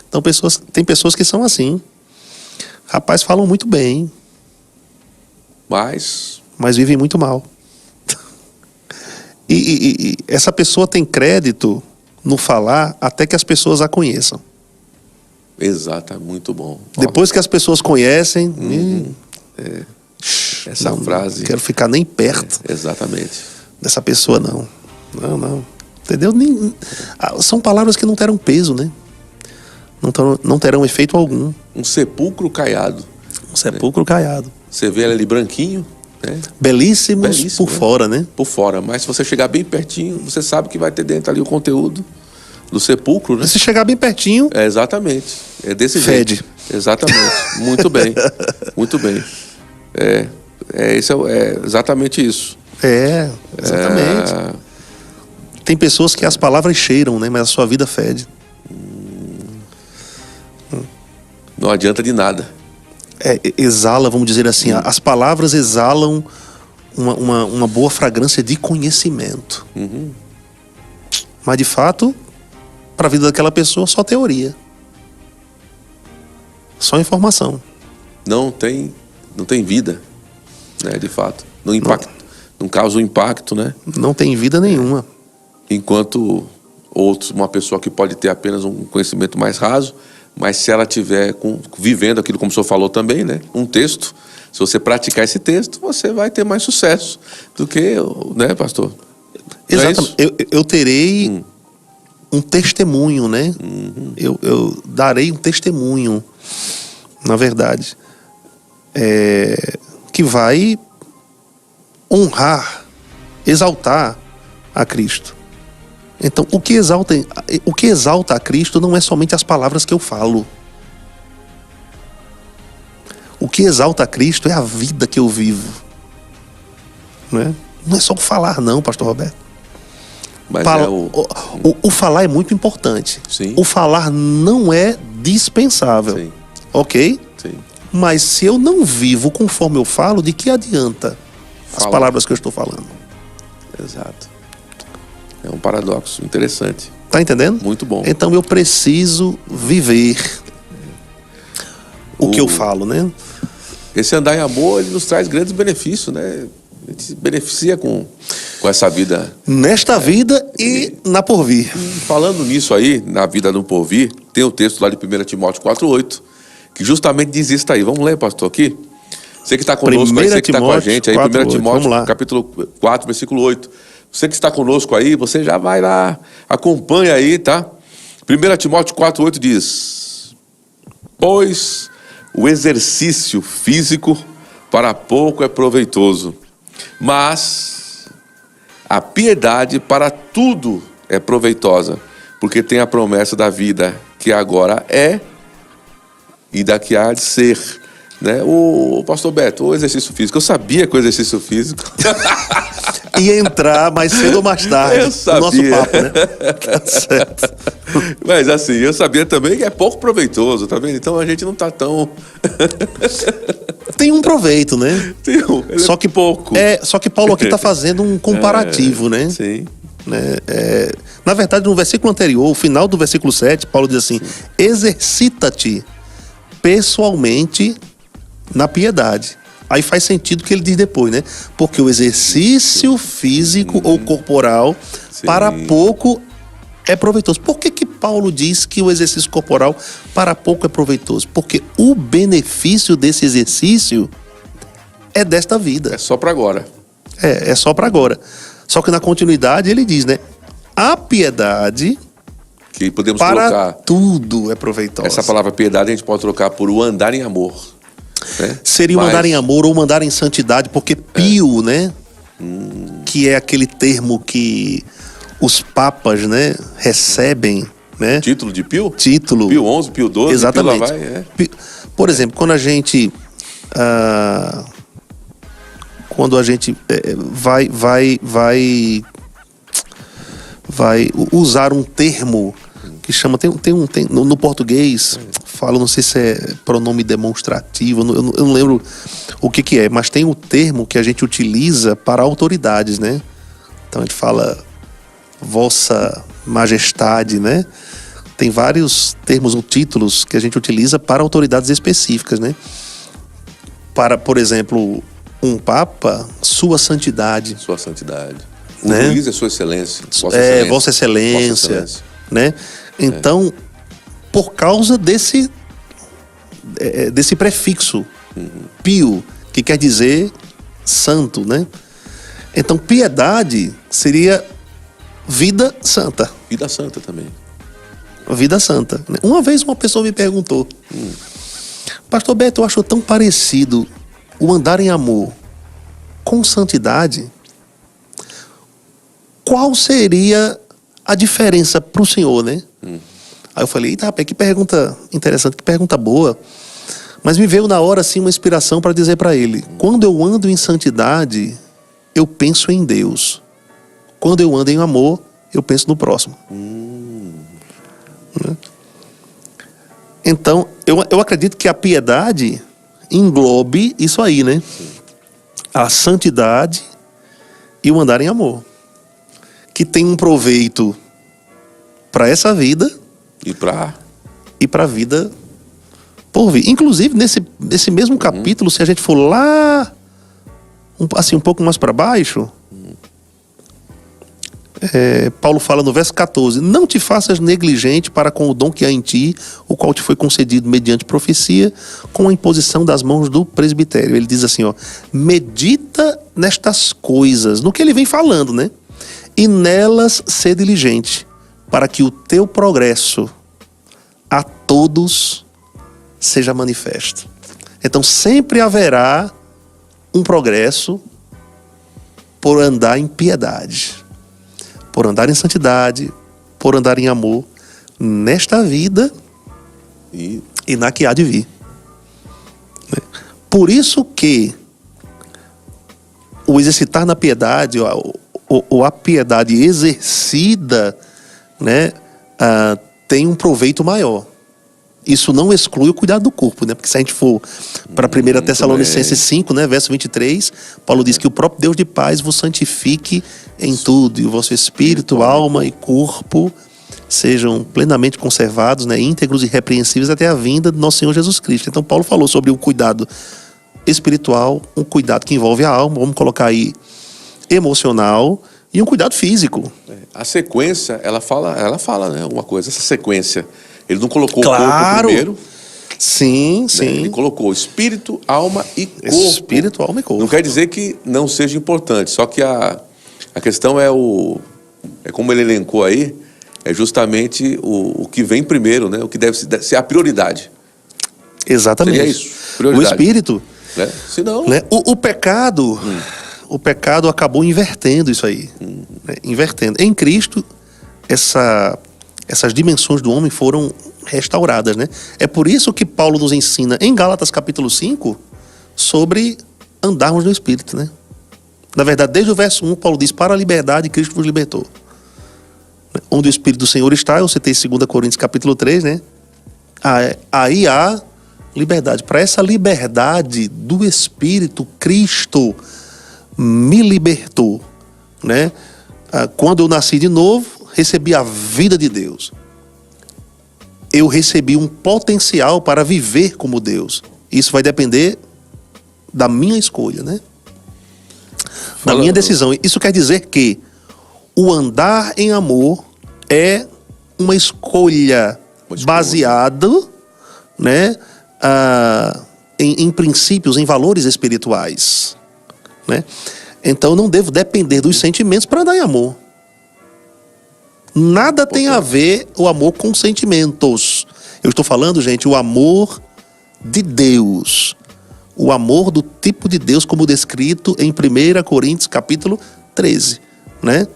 Então, tem pessoas que são assim. Rapaz, falam muito bem, mas vivem muito mal. E essa pessoa tem crédito no falar até que as pessoas a conheçam. Exato, muito bom. Depois que as pessoas conhecem, essa frase. Não quero ficar nem perto exatamente. dessa pessoa, não. Não. Entendeu? São palavras que não terão peso, né? Não terão efeito algum. Um sepulcro caiado. Um sepulcro caiado. Você vê ele ali branquinho, né? Belíssimos por fora, né? Por fora, mas se você chegar bem pertinho, você sabe que vai ter dentro ali o conteúdo do sepulcro, né? Se chegar bem pertinho... exatamente. É desse fede. jeito. Exatamente. Muito bem. Muito bem. É exatamente isso. Exatamente. Tem pessoas que as palavras cheiram, né? Mas a sua vida fede. Não adianta de nada. Exala, vamos dizer assim, as palavras exalam uma boa fragrância de conhecimento. Mas de fato, para a vida daquela pessoa, só teoria. Só informação. Não tem vida, né, de fato. Não causa um impacto, né? Não tem vida nenhuma. Enquanto uma pessoa que pode ter apenas um conhecimento mais raso, mas se ela estiver vivendo aquilo, como o senhor falou também, né? Um texto, se você praticar esse texto, você vai ter mais sucesso do que, né, pastor? Exatamente. Eu terei um testemunho, né? Eu darei um testemunho, na verdade, que vai honrar, exaltar a Cristo. Então, o que exalta a Cristo não é somente as palavras que eu falo. O que exalta a Cristo é a vida que eu vivo. Não é só o falar, não, pastor Roberto. Mas o falar é muito importante. Sim. O falar não é dispensável. Sim. Ok? Sim. Mas se eu não vivo conforme eu falo, de que adianta as palavras que eu estou falando? Exato. É um paradoxo interessante. Tá entendendo? Muito bom. Então eu preciso viver o que eu falo, né? Esse andar em amor, ele nos traz grandes benefícios, né? A gente se beneficia com essa vida. Nesta vida e na porvir. Falando nisso aí, na vida no porvir, tem o texto lá de 1 Timóteo 4:8, que justamente diz isso aí. Vamos ler, pastor, aqui? Você que está conosco aí, você que está com a gente aí, 1 Timóteo, capítulo 4, versículo 8. Você que está conosco aí, você já vai lá, acompanha aí, tá? 1 Timóteo 4:8 diz: pois o exercício físico para pouco é proveitoso, mas a piedade para tudo é proveitosa, porque tem a promessa da vida que agora é e da que há de ser. Né? O pastor Beto, o exercício físico, eu sabia que o exercício físico ia entrar mais cedo ou mais tarde no nosso papo, né? Tá certo. Mas assim, eu sabia também que é pouco proveitoso, tá vendo? Então a gente não tá tão... Tem um proveito, né? Só que pouco. Só que Paulo aqui tá fazendo um comparativo, né? Sim. Na verdade, no versículo anterior, o final do versículo 7, Paulo diz assim: exercita-te pessoalmente na piedade. Aí faz sentido o que ele diz depois, né? Porque o exercício físico ou corporal para pouco é proveitoso. Por que Paulo diz que o exercício corporal para pouco é proveitoso? Porque o benefício desse exercício é desta vida. É só para agora. É só para agora. Só que na continuidade ele diz, né? A piedade que podemos para trocar, tudo é proveitosa. Essa palavra piedade a gente pode trocar por o andar em amor. Né? Seria um andar em amor ou um andar em santidade, porque pio, né? Que é aquele termo que os papas, né, recebem né? Título de Pio? Título. Pio 11, Pio 12, exatamente. Pio lá vai, Por exemplo, quando a gente vai usar um termo que chama, no português, falo, não sei se é pronome demonstrativo, eu não lembro o que é, mas tem o termo que a gente utiliza para autoridades, né? Então a gente fala Vossa Majestade, né? Tem vários termos ou títulos que a gente utiliza para autoridades específicas, né? Para, por exemplo, um Papa, Sua Santidade. Sua Santidade. O Né? Luiz é Sua Excelência. Vossa Excelência. Né? Então, por causa desse prefixo, Pio, que quer dizer santo, né? Então, piedade seria vida santa. Vida Santa também. Vida santa. Uma vez uma pessoa me perguntou, Pastor Beto, eu acho tão parecido o andar em amor com santidade. Qual seria a diferença para o senhor, né? Aí eu falei, eita, rapaz, que pergunta interessante, que pergunta boa. Mas me veio na hora, assim, uma inspiração para dizer para ele, quando eu ando em santidade, eu penso em Deus. Quando eu ando em amor, eu penso no próximo. Né? Então, eu acredito que a piedade englobe isso aí, né? A santidade e o andar em amor. Que tem um proveito para essa vida E para a vida por vir. Inclusive, nesse mesmo capítulo, se a gente for lá, um pouco mais para baixo, Paulo fala no verso 14, não te faças negligente para com o dom que há em ti, o qual te foi concedido mediante profecia, com a imposição das mãos do presbitério. Ele diz assim, medita nestas coisas, no que ele vem falando, né? E nelas ser diligente, para que o teu progresso a todos seja manifesto. Então sempre haverá um progresso por andar em piedade, por andar em santidade, por andar em amor, nesta vida e na que há de vir. Por isso que o exercitar na piedade, ou a piedade exercida, né, tem um proveito maior. Isso não exclui o cuidado do corpo, né? Porque se a gente for para 1 Tessalonicenses 5, né, verso 23, Paulo diz que o próprio Deus de paz vos santifique em tudo, e o vosso espírito, alma e corpo sejam plenamente conservados, né, íntegros e irrepreensíveis até a vinda do nosso Senhor Jesus Cristo. Então Paulo falou sobre um cuidado espiritual, um cuidado que envolve a alma, vamos colocar aí emocional, e um cuidado físico. A sequência, ela fala, né, uma coisa, essa sequência. Ele não colocou o corpo primeiro. Sim, né? sim. Ele colocou espírito, alma e corpo. Espírito, alma e corpo. Não quer dizer que não seja importante, só que a questão é como ele elencou aí, é justamente o que vem primeiro, né? O que deve ser a prioridade. Exatamente. Seria isso, prioridade. O espírito. Né? Senão... Né? O pecado... O pecado acabou invertendo isso aí. Né? Invertendo. Em Cristo, essas dimensões do homem foram restauradas, né? É por isso que Paulo nos ensina em Gálatas capítulo 5 sobre andarmos no Espírito, né? Na verdade, desde o verso 1, Paulo diz, para a liberdade Cristo vos libertou. Onde o Espírito do Senhor está, eu citei 2 Coríntios capítulo 3, né? Aí há liberdade. Para essa liberdade do Espírito, Cristo me libertou, né? Quando eu nasci de novo, recebi a vida de Deus. Eu recebi um potencial para viver como Deus. Isso vai depender da minha escolha, né? Da minha decisão. Isso quer dizer que o andar em amor é uma escolha baseada, né, em princípios, em valores espirituais, né? Então eu não devo depender dos sentimentos para andar em amor. Nada tem a ver o amor com sentimentos. Eu estou falando, gente, o amor de Deus. O amor do tipo de Deus como descrito em 1 Coríntios capítulo 13, né?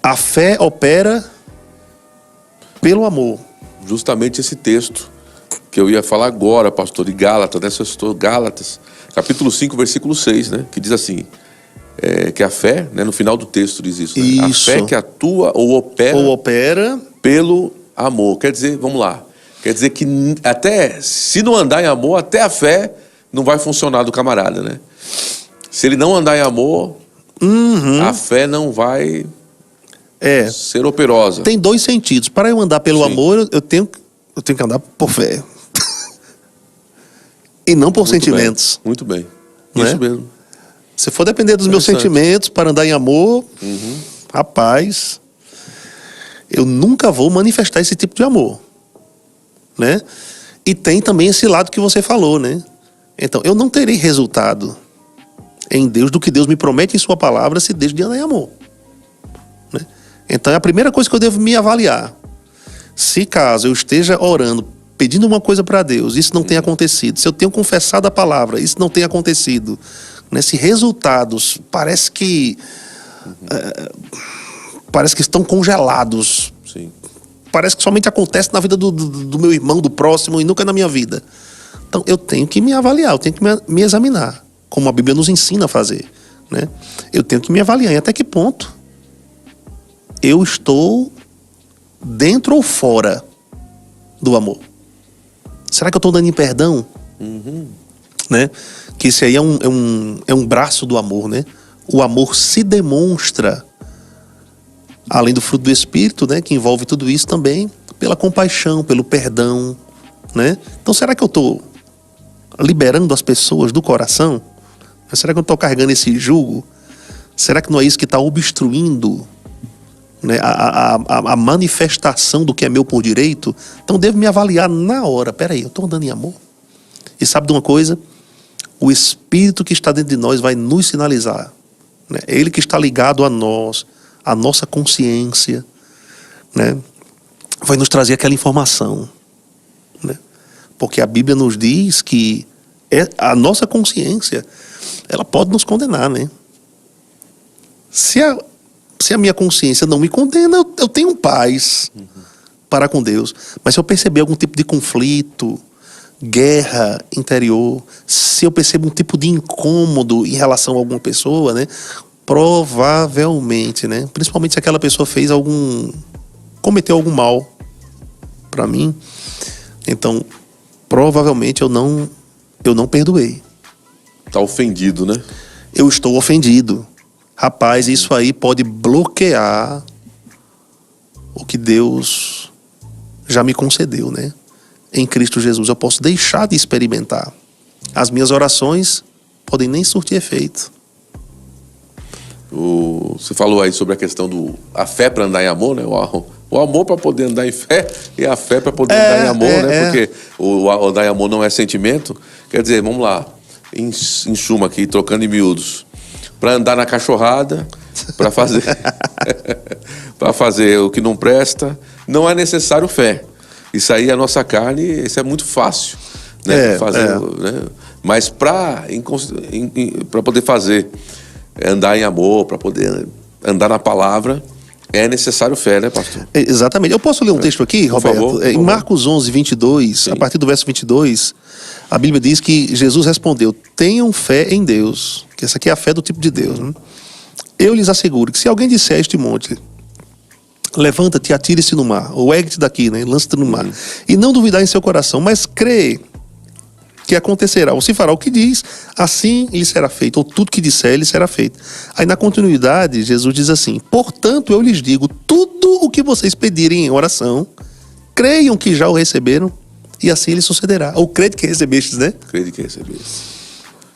A fé opera pelo amor. Justamente esse texto que eu ia falar agora, pastor, de Gálatas, né? Você citou Gálatas, capítulo 5, versículo 6, né? Que diz assim, que a fé, né? No final do texto diz isso, né? Isso. A fé que atua ou opera pelo amor. Quer dizer, vamos lá, quer dizer que até, se não andar em amor, até a fé não vai funcionar do camarada, né? Se ele não andar em amor, a fé não vai ser operosa. Tem dois sentidos. Para eu andar pelo amor, eu tenho que andar por fé. E não por sentimentos. Muito bem. Não Isso é? mesmo. Se for depender dos meus sentimentos para andar em amor, rapaz, eu nunca vou manifestar esse tipo de amor, né? E tem também esse lado que você falou, né? Então, eu não terei resultado em Deus do que Deus me promete em sua palavra se deixo de andar em amor, né? Então, é a primeira coisa que eu devo me avaliar. Se caso eu esteja orando, pedindo uma coisa para Deus, isso não tem acontecido. Se eu tenho confessado a palavra, isso não tem acontecido. Nesse resultados, parece que estão congelados. Sim. Parece que somente acontece na vida do meu irmão, do próximo, e nunca na minha vida. Então, eu tenho que me avaliar, eu tenho que me examinar, como a Bíblia nos ensina a fazer, né? Eu tenho que me avaliar em até que ponto eu estou dentro ou fora do amor. Será que eu estou dando em perdão? Né? Que esse aí é um braço do amor, né? O amor se demonstra, além do fruto do Espírito, né? Que envolve tudo isso também, pela compaixão, pelo perdão, né? Então, será que eu estou liberando as pessoas do coração? Será que eu estou carregando esse jugo? Será que não é isso que está obstruindo, né, a manifestação do que é meu por direito? Então, devo me avaliar na hora. Peraí, eu estou andando em amor? E sabe de uma coisa? O Espírito que está dentro de nós vai nos sinalizar, né? É Ele que está ligado a nós, a nossa consciência, né? Vai nos trazer aquela informação, né? Porque a Bíblia nos diz que a nossa consciência, ela pode nos condenar, né? Se a minha consciência não me condena, eu tenho paz para com Deus. Mas se eu perceber algum tipo de conflito, guerra interior, se eu percebo um tipo de incômodo em relação a alguma pessoa, né? Provavelmente, né? Principalmente se aquela pessoa cometeu algum mal para mim, então provavelmente eu não perdoei. Tá ofendido, né? Eu estou ofendido. Rapaz, isso aí pode bloquear o que Deus já me concedeu, né? Em Cristo Jesus. Eu posso deixar de experimentar. As minhas orações podem nem surtir efeito. Você falou aí sobre a questão a fé para andar em amor, né? O amor para poder andar em fé e a fé para poder andar em amor, né? Porque o andar em amor não é sentimento. Quer dizer, vamos lá, em suma aqui, trocando em miúdos. Para andar na cachorrada, para fazer o que não presta, não é necessário fé. Isso aí é a nossa carne, isso é muito fácil, né? Né? Mas para poder fazer, andar em amor, para poder andar na palavra, é necessário fé, né, pastor? Exatamente. Eu posso ler um texto aqui, Roberto? Por favor. Em Marcos 11, 22, sim, a partir do verso 22, a Bíblia diz que Jesus respondeu: tenham fé em Deus, que essa aqui é a fé do tipo de Deus, né? Eu lhes asseguro que se alguém disser a este monte, levanta-te e atire-se no mar, ou ergue-te daqui, né, lança-te no mar, e não duvidar em seu coração, mas crê que acontecerá, ou se fará o que diz, assim lhe será feito, ou tudo que disser lhe será feito. Aí na continuidade, Jesus diz assim: portanto eu lhes digo, tudo o que vocês pedirem em oração, creiam que já o receberam, e assim lhe sucederá. Ou crede que recebestes, né? Crede que recebestes.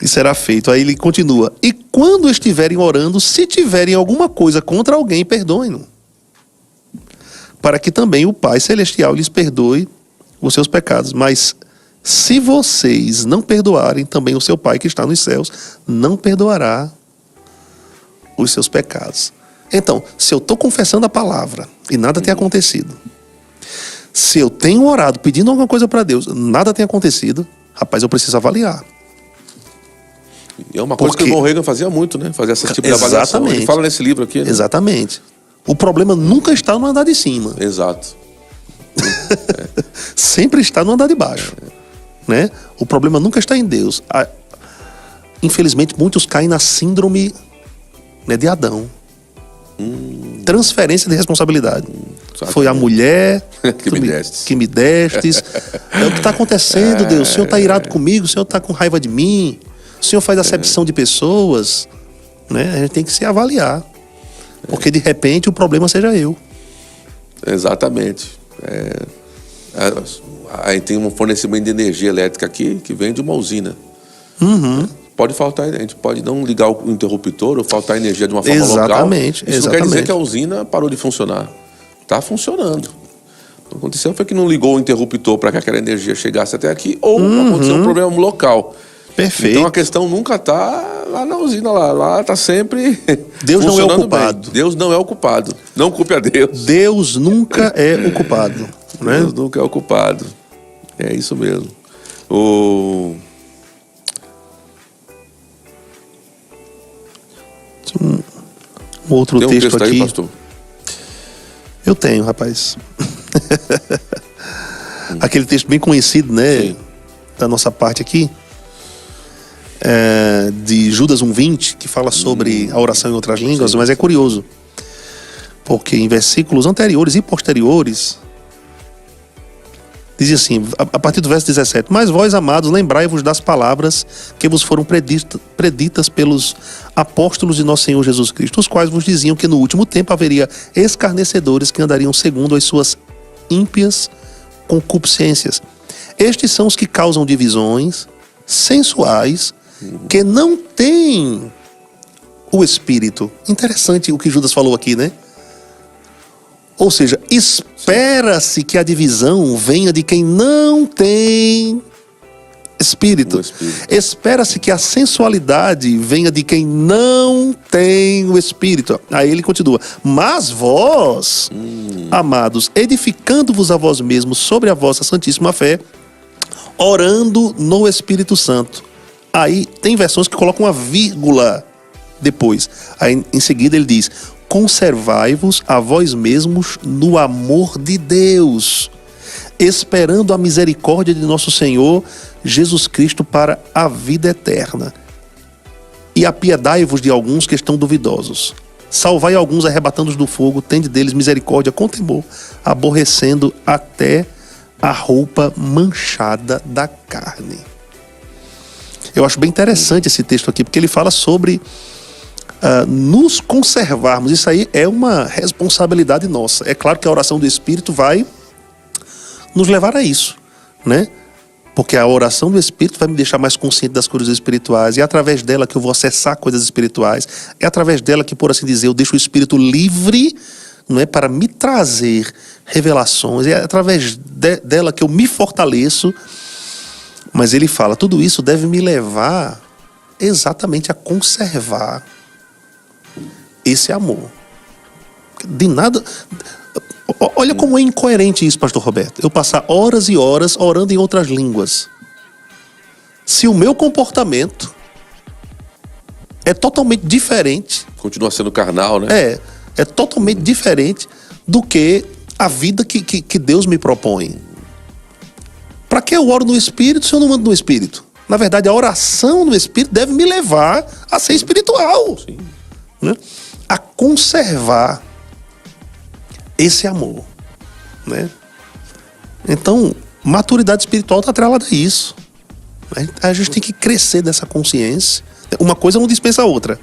E será feito. Aí ele continua: e quando estiverem orando, se tiverem alguma coisa contra alguém, perdoem-no, para que também o Pai Celestial lhes perdoe os seus pecados. Mas se vocês não perdoarem, também o seu Pai que está nos céus não perdoará os seus pecados. Então, se eu estou confessando a palavra e nada tem acontecido, se eu tenho orado pedindo alguma coisa para Deus, nada tem acontecido, rapaz, eu preciso avaliar. E é uma coisa que o irmão Reagan fazia muito, né? Fazer esse tipo de avaliação. Ele fala nesse livro aqui, né? Exatamente. O problema nunca está no andar de cima. Exato. Sempre está no andar de baixo. Né? O problema nunca está em Deus. Infelizmente, muitos caem na síndrome, né, de Adão. Transferência de responsabilidade. Foi a mulher que me destes. É o que está acontecendo, Deus. O Senhor está irado comigo, o Senhor está com raiva de mim, o Senhor faz acepção de pessoas. Né? A gente tem que se avaliar. Porque de repente o problema seja eu. Exatamente. Aí tem um fornecimento de energia elétrica aqui que vem de uma usina. Pode faltar, a gente pode não ligar o interruptor ou faltar energia de uma forma local. Isso não quer dizer que a usina parou de funcionar. Está funcionando. O que aconteceu foi que não ligou o interruptor para que aquela energia chegasse até aqui, ou aconteceu um problema local. Perfeito. Então a questão nunca está lá na usina, lá está sempre Deus não é o funcionando culpado. bem. Deus não é o culpado. Não culpe a Deus. Deus nunca é o culpado. Né? Deus nunca é o culpado. É isso mesmo. Um outro Tem um texto texto aqui. aí, pastor? Eu tenho, rapaz. Aquele texto bem conhecido, né? Sim. Da nossa parte aqui. De Judas 1:20, que fala sobre a oração em outras línguas, mas é curioso. Porque em versículos anteriores e posteriores, diz assim, a partir do verso 17: Mas vós, amados, lembrai-vos das palavras que vos foram preditas pelos apóstolos de nosso Senhor Jesus Cristo, os quais vos diziam que no último tempo haveria escarnecedores que andariam segundo as suas ímpias concupiscências. Estes são os que causam divisões sensuais, que não têm o Espírito. Interessante o que Judas falou aqui, né? Ou seja, espera-se que a divisão venha de quem não tem Espírito. Espera-se que a sensualidade venha de quem não tem o Espírito. Aí ele continua: Mas vós, amados, edificando-vos a vós mesmos sobre a vossa santíssima fé, orando no Espírito Santo. Aí tem versões que colocam uma vírgula depois. Aí em seguida ele diz: Conservai-vos a vós mesmos no amor de Deus, esperando a misericórdia de nosso Senhor Jesus Cristo para a vida eterna. E apiedai-vos de alguns que estão duvidosos. Salvai alguns arrebatando-os do fogo, tende deles misericórdia com temor, aborrecendo até a roupa manchada da carne. Eu acho bem interessante esse texto aqui, porque ele fala sobre nos conservarmos. Isso aí é uma responsabilidade nossa. É claro que a oração do Espírito vai nos levar a isso, né? Porque a oração do Espírito vai me deixar mais consciente das coisas espirituais, e é através dela que eu vou acessar coisas espirituais, é através dela que, por assim dizer, eu deixo o Espírito livre, não é, para me trazer revelações, é através dela que eu me fortaleço. Mas ele fala, tudo isso deve me levar exatamente a conservar esse amor. De nada... Olha como é incoerente isso, pastor Roberto. Eu passar horas e horas orando em outras línguas. Se o meu comportamento é totalmente diferente... Continua sendo carnal, né? É totalmente diferente do que a vida que Deus me propõe. Para que eu oro no Espírito se eu não ando no Espírito? Na verdade, a oração no Espírito deve me levar a ser espiritual. Sim. Né? A conservar esse amor, né? Então, maturidade espiritual está atrelada a isso. A gente tem que crescer dessa consciência. Uma coisa não dispensa a outra,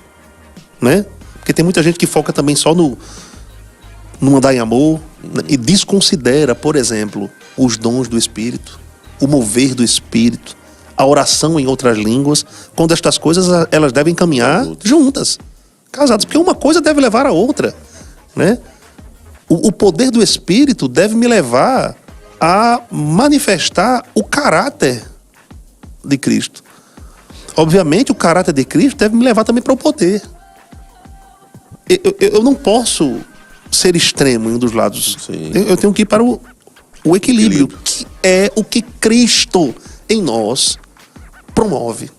né? Porque tem muita gente que foca também só no andar em amor, né? E desconsidera, por exemplo, os dons do Espírito, o mover do Espírito, a oração em outras línguas, quando estas coisas elas devem caminhar juntas, casadas, porque uma coisa deve levar a outra, né? O poder do Espírito deve me levar a manifestar o caráter de Cristo. Obviamente, o caráter de Cristo deve me levar também para o poder. Eu não posso ser extremo em um dos lados. Eu tenho que ir para o equilíbrio, que é o que Cristo em nós promove.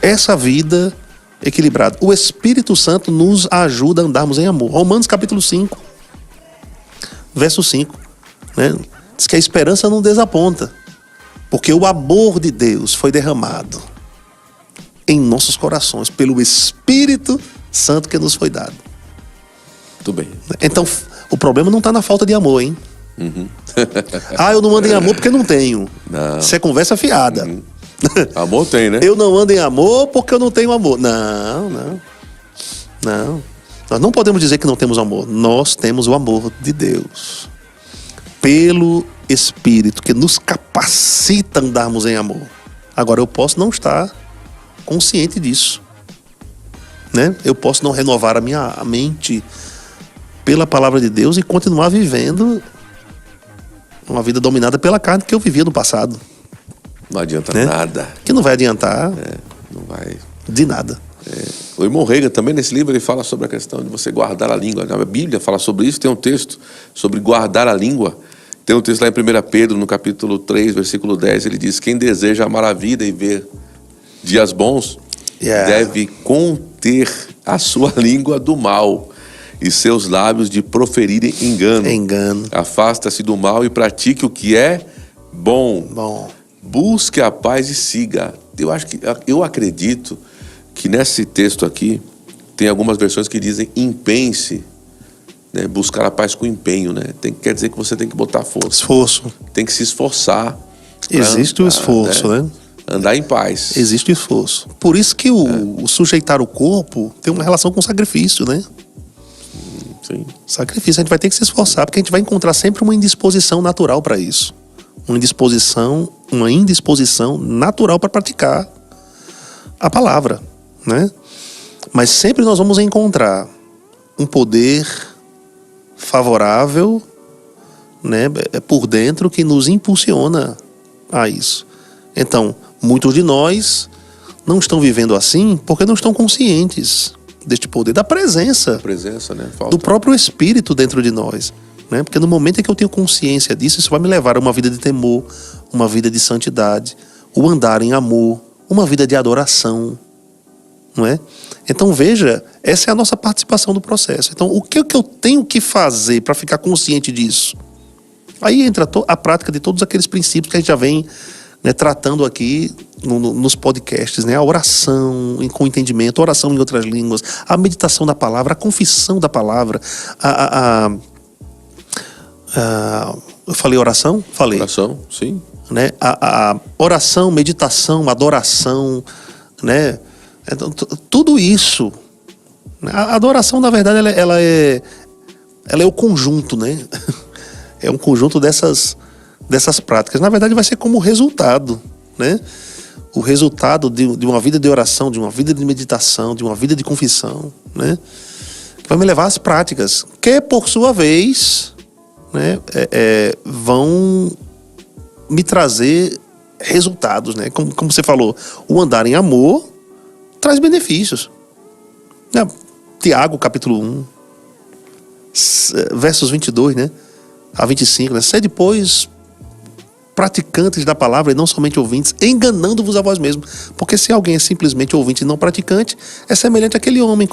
Essa vida equilibrada. O Espírito Santo nos ajuda a andarmos em amor. Romanos capítulo 5. Verso 5, né? Diz que a esperança não desaponta, porque o amor de Deus foi derramado em nossos corações pelo Espírito Santo que nos foi dado. Muito bem. Então, o problema não está na falta de amor, hein? Eu não ando em amor porque não tenho. Não. Isso é conversa fiada. Amor tem, né? Eu não ando em amor porque eu não tenho amor. Não. Nós não podemos dizer que não temos amor. Nós temos o amor de Deus. Pelo Espírito que nos capacita a andarmos em amor. Agora, eu posso não estar consciente disso, né? Eu posso não renovar a minha mente pela palavra de Deus e continuar vivendo uma vida dominada pela carne que eu vivia no passado. Não adianta né? nada. Que não vai adiantar Não vai. de nada. O irmão Reagan também, nesse livro, ele fala sobre a questão de você guardar a língua. A Bíblia fala sobre isso, tem um texto sobre guardar a língua. Tem um texto lá em 1 Pedro, no capítulo 3, versículo 10, ele diz: quem deseja amar a vida e ver dias bons, deve conter a sua língua do mal e seus lábios de proferirem engano. Afasta-se do mal e pratique o que é bom. Busque a paz e siga. Eu acredito que nesse texto aqui tem algumas versões que dizem empenhe-se, né? Buscar a paz com empenho, né? Quer dizer que você tem que botar força. Esforço. Tem que se esforçar. Existe o esforço, né? Andar em paz. Existe o esforço. Por isso que o sujeitar o corpo tem uma relação com o sacrifício, né? Sim. Sacrifício, a gente vai ter que se esforçar, porque a gente vai encontrar sempre uma indisposição natural para isso. Uma indisposição natural para praticar a palavra, né? Mas sempre nós vamos encontrar um poder favorável, né, por dentro, que nos impulsiona a isso. Então, muitos de nós não estão vivendo assim porque não estão conscientes deste poder, da presença, né? do próprio Espírito dentro de nós, né? Porque no momento em que eu tenho consciência disso, isso vai me levar a uma vida de temor, uma vida de santidade, o andar em amor, uma vida de adoração, não é? Então veja, essa é a nossa participação no processo. Então o que eu tenho que fazer para ficar consciente disso? Aí entra a prática de todos aqueles princípios que a gente já vem, né, tratando aqui nos podcasts, né? A oração com entendimento, a oração em outras línguas, a meditação da palavra, a confissão da palavra, eu falei oração? Falei. Oração, sim. Né? A oração, meditação, adoração, né? Então, tudo isso. A adoração, na verdade, ela é o conjunto, né? É um conjunto dessas práticas. Na verdade, vai ser como resultado, né? O resultado de uma vida de oração, de uma vida de meditação, de uma vida de confissão, né? Que vai me levar às práticas, que por sua vez, né, vão me trazer resultados, né? Como você falou, o andar em amor traz benefícios. Tiago, capítulo 1, versos 22, né, a 25, né? Sede, pois, praticantes da palavra e não somente ouvintes, enganando-vos a vós mesmos. Porque se alguém é simplesmente ouvinte e não praticante, é semelhante àquele homem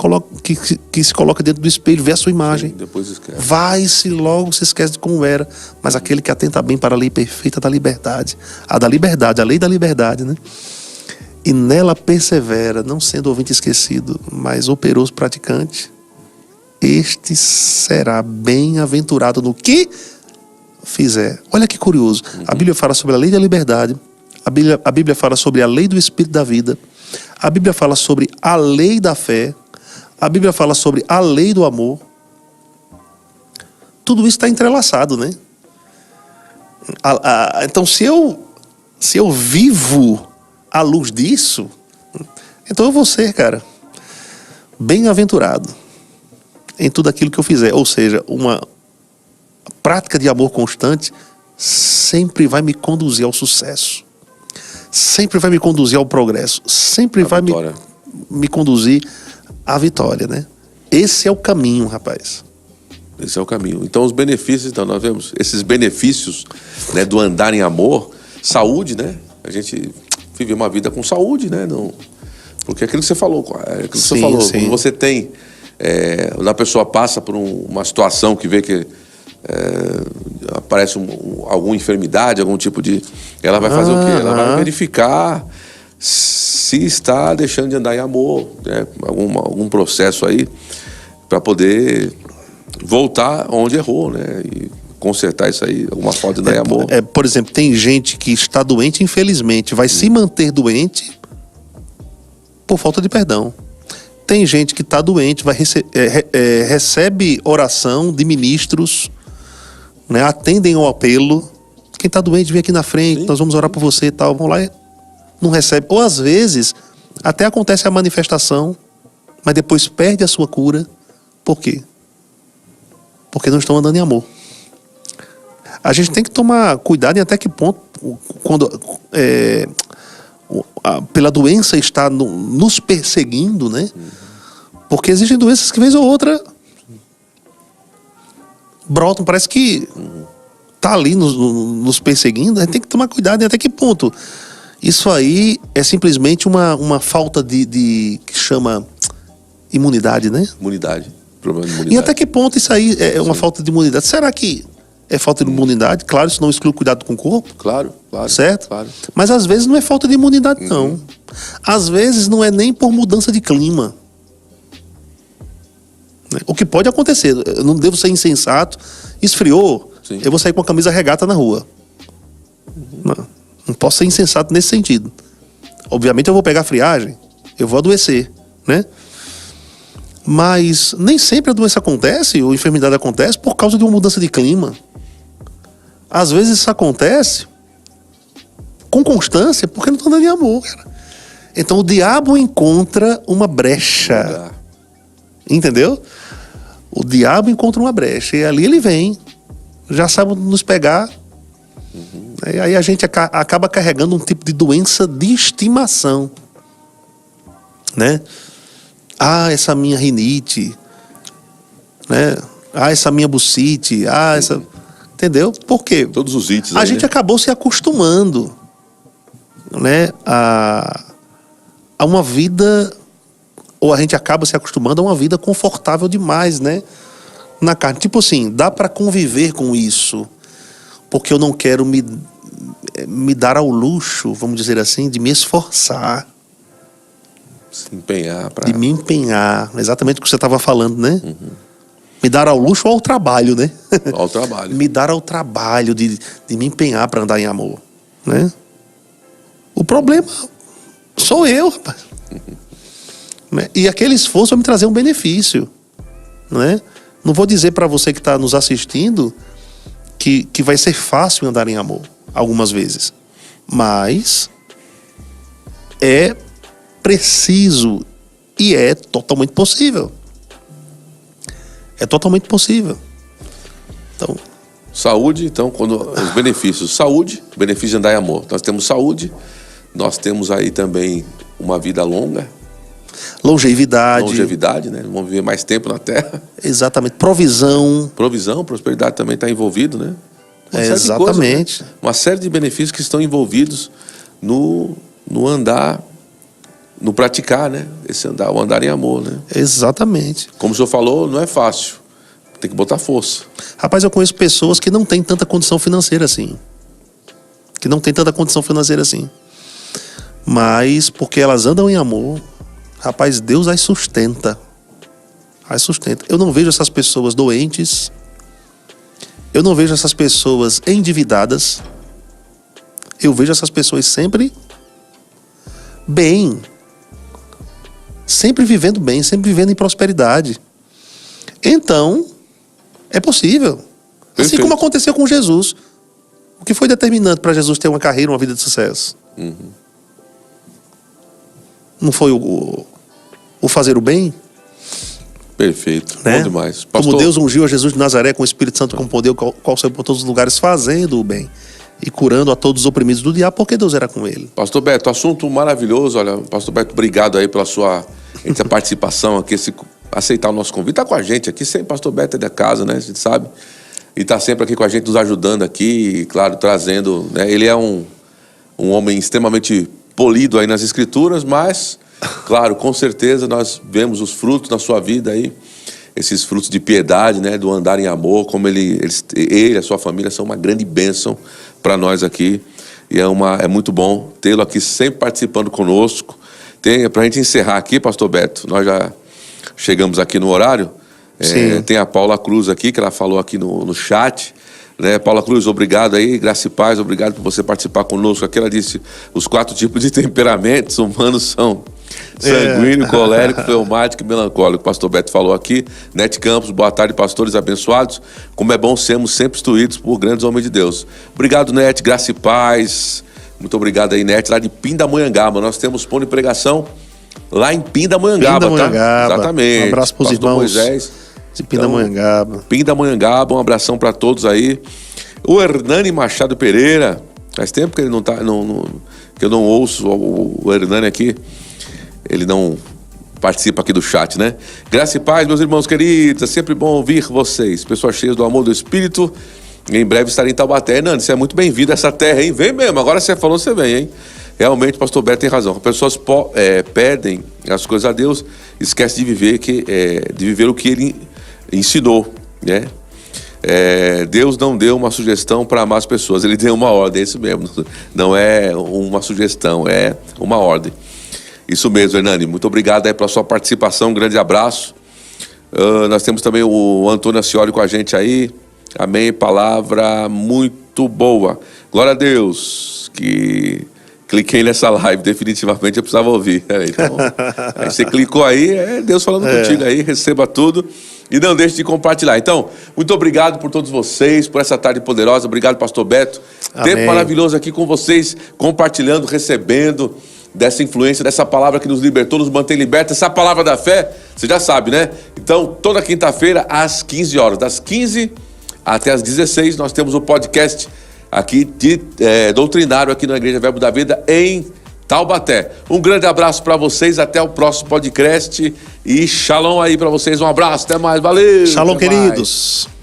que se coloca dentro do espelho, vê a sua imagem. Sim, depois esquece. Vai-se logo, se esquece de como era. Mas aquele que atenta bem para a lei perfeita da liberdade, a lei da liberdade, né? E nela persevera, não sendo ouvinte esquecido, mas operoso praticante, este será bem-aventurado no que fizer. Olha que curioso. A Bíblia fala sobre a lei da liberdade, a Bíblia fala sobre a lei do Espírito da vida, a Bíblia fala sobre a lei da fé, a Bíblia fala sobre a lei do amor. Tudo isso está entrelaçado, né? Então, se eu vivo à luz disso, então eu vou ser, cara, bem-aventurado em tudo aquilo que eu fizer. Ou seja, uma prática de amor constante sempre vai me conduzir ao sucesso, sempre vai me conduzir ao progresso, sempre vai me conduzir à vitória, né? Esse é o caminho, rapaz. Esse é o caminho. Então os benefícios, então nós vemos esses benefícios, né, do andar em amor, saúde, né? A gente vive uma vida com saúde, né? Não, porque aquilo que você falou, Sim. quando você tem, a pessoa passa por uma situação que vê que aparece alguma enfermidade, algum tipo de... Ela vai fazer o quê? Ela vai verificar se está deixando de andar em amor, né? Algum processo aí para poder voltar onde errou, né? E consertar isso aí, alguma falta de andar em amor. Por exemplo, tem gente que está doente, infelizmente, vai se manter doente por falta de perdão. Tem gente que está doente, recebe oração de ministros, né? Atendem ao apelo. Quem está doente, vem aqui na frente, nós vamos orar por você e tal. Vão lá e não recebe. Ou às vezes, até acontece a manifestação, mas depois perde a sua cura. Por quê? Porque não estão andando em amor. A gente tem que tomar cuidado em até que ponto, quando pela doença está nos perseguindo, né? Porque existem doenças que, vez ou outra, brotam, parece que tá ali nos perseguindo. A gente tem que tomar cuidado em até que ponto. Isso aí é simplesmente uma falta de que chama imunidade, né? Imunidade. Problema de imunidade. E até que ponto isso aí é uma falta de imunidade? Será que é falta de imunidade? Claro, isso não exclui o cuidado com o corpo. Claro. Certo? Claro. Mas às vezes não é falta de imunidade, não. Às vezes não é nem por mudança de clima. O que pode acontecer, eu não devo ser insensato. Esfriou, Sim. Eu vou sair com a camisa regata na rua. Não posso ser insensato nesse sentido. Obviamente eu vou pegar friagem, eu vou adoecer, né? Mas nem sempre a doença acontece, ou a enfermidade acontece por causa de uma mudança de clima. Às vezes isso acontece com constância porque não está dando em amor, cara. Então o diabo encontra uma brecha. Entendeu? O diabo encontra uma brecha e ali ele vem. Já sabe nos pegar. Aí a gente acaba carregando um tipo de doença de estimação, né? Essa minha rinite, né? Essa minha bucite, essa... Entendeu? Por quê? Todos os ites. A gente acabou se acostumando, né? A uma vida... Ou a gente acaba se acostumando a uma vida confortável demais, né? Na carne. Tipo assim, dá para conviver com isso, porque eu não quero me dar ao luxo, vamos dizer assim, de me esforçar. Se empenhar para... De me empenhar. Exatamente o que você estava falando, né? Me dar ao luxo ou ao trabalho, né? Ao trabalho. Me dar ao trabalho de me empenhar para andar em amor, né? O problema sou eu, rapaz. E aquele esforço vai me trazer um benefício, né? Não vou dizer para você que está nos assistindo que vai ser fácil andar em amor, algumas vezes. Mas é preciso e é totalmente possível. É totalmente possível. Então, saúde, então, quando os benefícios. Saúde, benefício de andar em amor. Nós temos saúde, nós temos aí também uma vida longa. Longevidade, né? Vamos viver mais tempo na Terra. Exatamente. Provisão, prosperidade também está envolvido, né? Exatamente. Coisa, né? Uma série de benefícios que estão envolvidos no andar, no praticar, né? O andar em amor, né? Exatamente. Como o senhor falou, não é fácil. Tem que botar força. Rapaz, eu conheço pessoas que não têm tanta condição financeira assim. Mas porque elas andam em amor, rapaz, Deus as sustenta. Eu não vejo essas pessoas doentes. Eu não vejo essas pessoas endividadas. Eu vejo essas pessoas sempre bem. Sempre vivendo bem, sempre vivendo em prosperidade. Então, é possível. Assim como aconteceu com Jesus. O que foi determinante para Jesus ter uma carreira, uma vida de sucesso? Não foi o fazer o bem? Perfeito, né? Bom demais. Pastor... Como Deus ungiu a Jesus de Nazaré com o Espírito Santo com poder, qual saiu por todos os lugares fazendo o bem e curando a todos os oprimidos do diabo, porque Deus era com ele. Pastor Beto, assunto maravilhoso. Olha, Pastor Beto, obrigado aí pela sua participação aqui, aceitar o nosso convite. Está com a gente aqui, sempre Pastor Beto é da casa, né? A gente sabe. E está sempre aqui com a gente, nos ajudando aqui, e, claro, trazendo, né? Ele é um homem extremamente polido aí nas escrituras, mas, claro, com certeza nós vemos os frutos na sua vida aí. esses frutos de piedade, né, do andar em amor, como ele e a sua família são uma grande bênção para nós aqui. E é muito bom tê-lo aqui sempre participando conosco. Para a gente encerrar aqui, pastor Beto, nós já chegamos aqui no horário. Tem a Paula Cruz aqui, que ela falou aqui no chat. Né? Paula Cruz, obrigado aí, graça e paz, obrigado por você participar conosco aqui. Ela disse, os 4 tipos de temperamentos humanos são sanguíneo, colérico, fleumático e melancólico. O pastor Beto falou aqui. Nete Campos, boa tarde, pastores abençoados. Como é bom sermos sempre instruídos por grandes homens de Deus. Obrigado, Nete, graça e paz. Muito obrigado aí, Nete, lá de Pindamonhangaba. Nós temos pão de pregação lá em Pindamonhangaba, tá? Exatamente. Um abraço para os irmãos Moisés de Pindamonhangaba. Então, Pindamonhangaba, um abração para todos aí. O Hernani Machado Pereira, faz tempo que ele não tá, que eu não ouço o Hernani aqui. Ele não participa aqui do chat, né? Graça e paz, meus irmãos queridos. É sempre bom ouvir vocês. Pessoas cheias do amor do Espírito. Em breve estarei em Taubaté. Hernani, você é muito bem-vindo a essa terra, hein? Vem mesmo. Agora você falou, você vem, hein? Realmente, o pastor Beto tem razão. As pessoas perdem as coisas a Deus, esquecem de viver o que ele ensinou, né? Deus não deu uma sugestão para amar as pessoas. Ele deu uma ordem, é isso mesmo. Não é uma sugestão, é uma ordem. Isso mesmo, Hernani. Muito obrigado aí pela sua participação. Um grande abraço. Nós temos também o Antônio Ascioli com a gente aí. Amém. Palavra muito boa. Glória a Deus. Cliquei nessa live. Definitivamente eu precisava ouvir. Então, aí você clicou aí, é Deus falando contigo aí. Receba tudo. E não deixe de compartilhar. Então, muito obrigado por todos vocês, por essa tarde poderosa. Obrigado, pastor Beto. Amém. Tempo maravilhoso aqui com vocês, compartilhando, recebendo dessa influência, dessa palavra que nos libertou, nos mantém libertos, essa palavra da fé, você já sabe, né? Então, toda quinta-feira, às 15 horas, das 15 até às 16, nós temos o podcast aqui de doutrinário aqui na Igreja Verbo da Vida em Taubaté. Um grande abraço para vocês, até o próximo podcast e shalom aí para vocês, um abraço, até mais, valeu! Shalom, até queridos! Mais.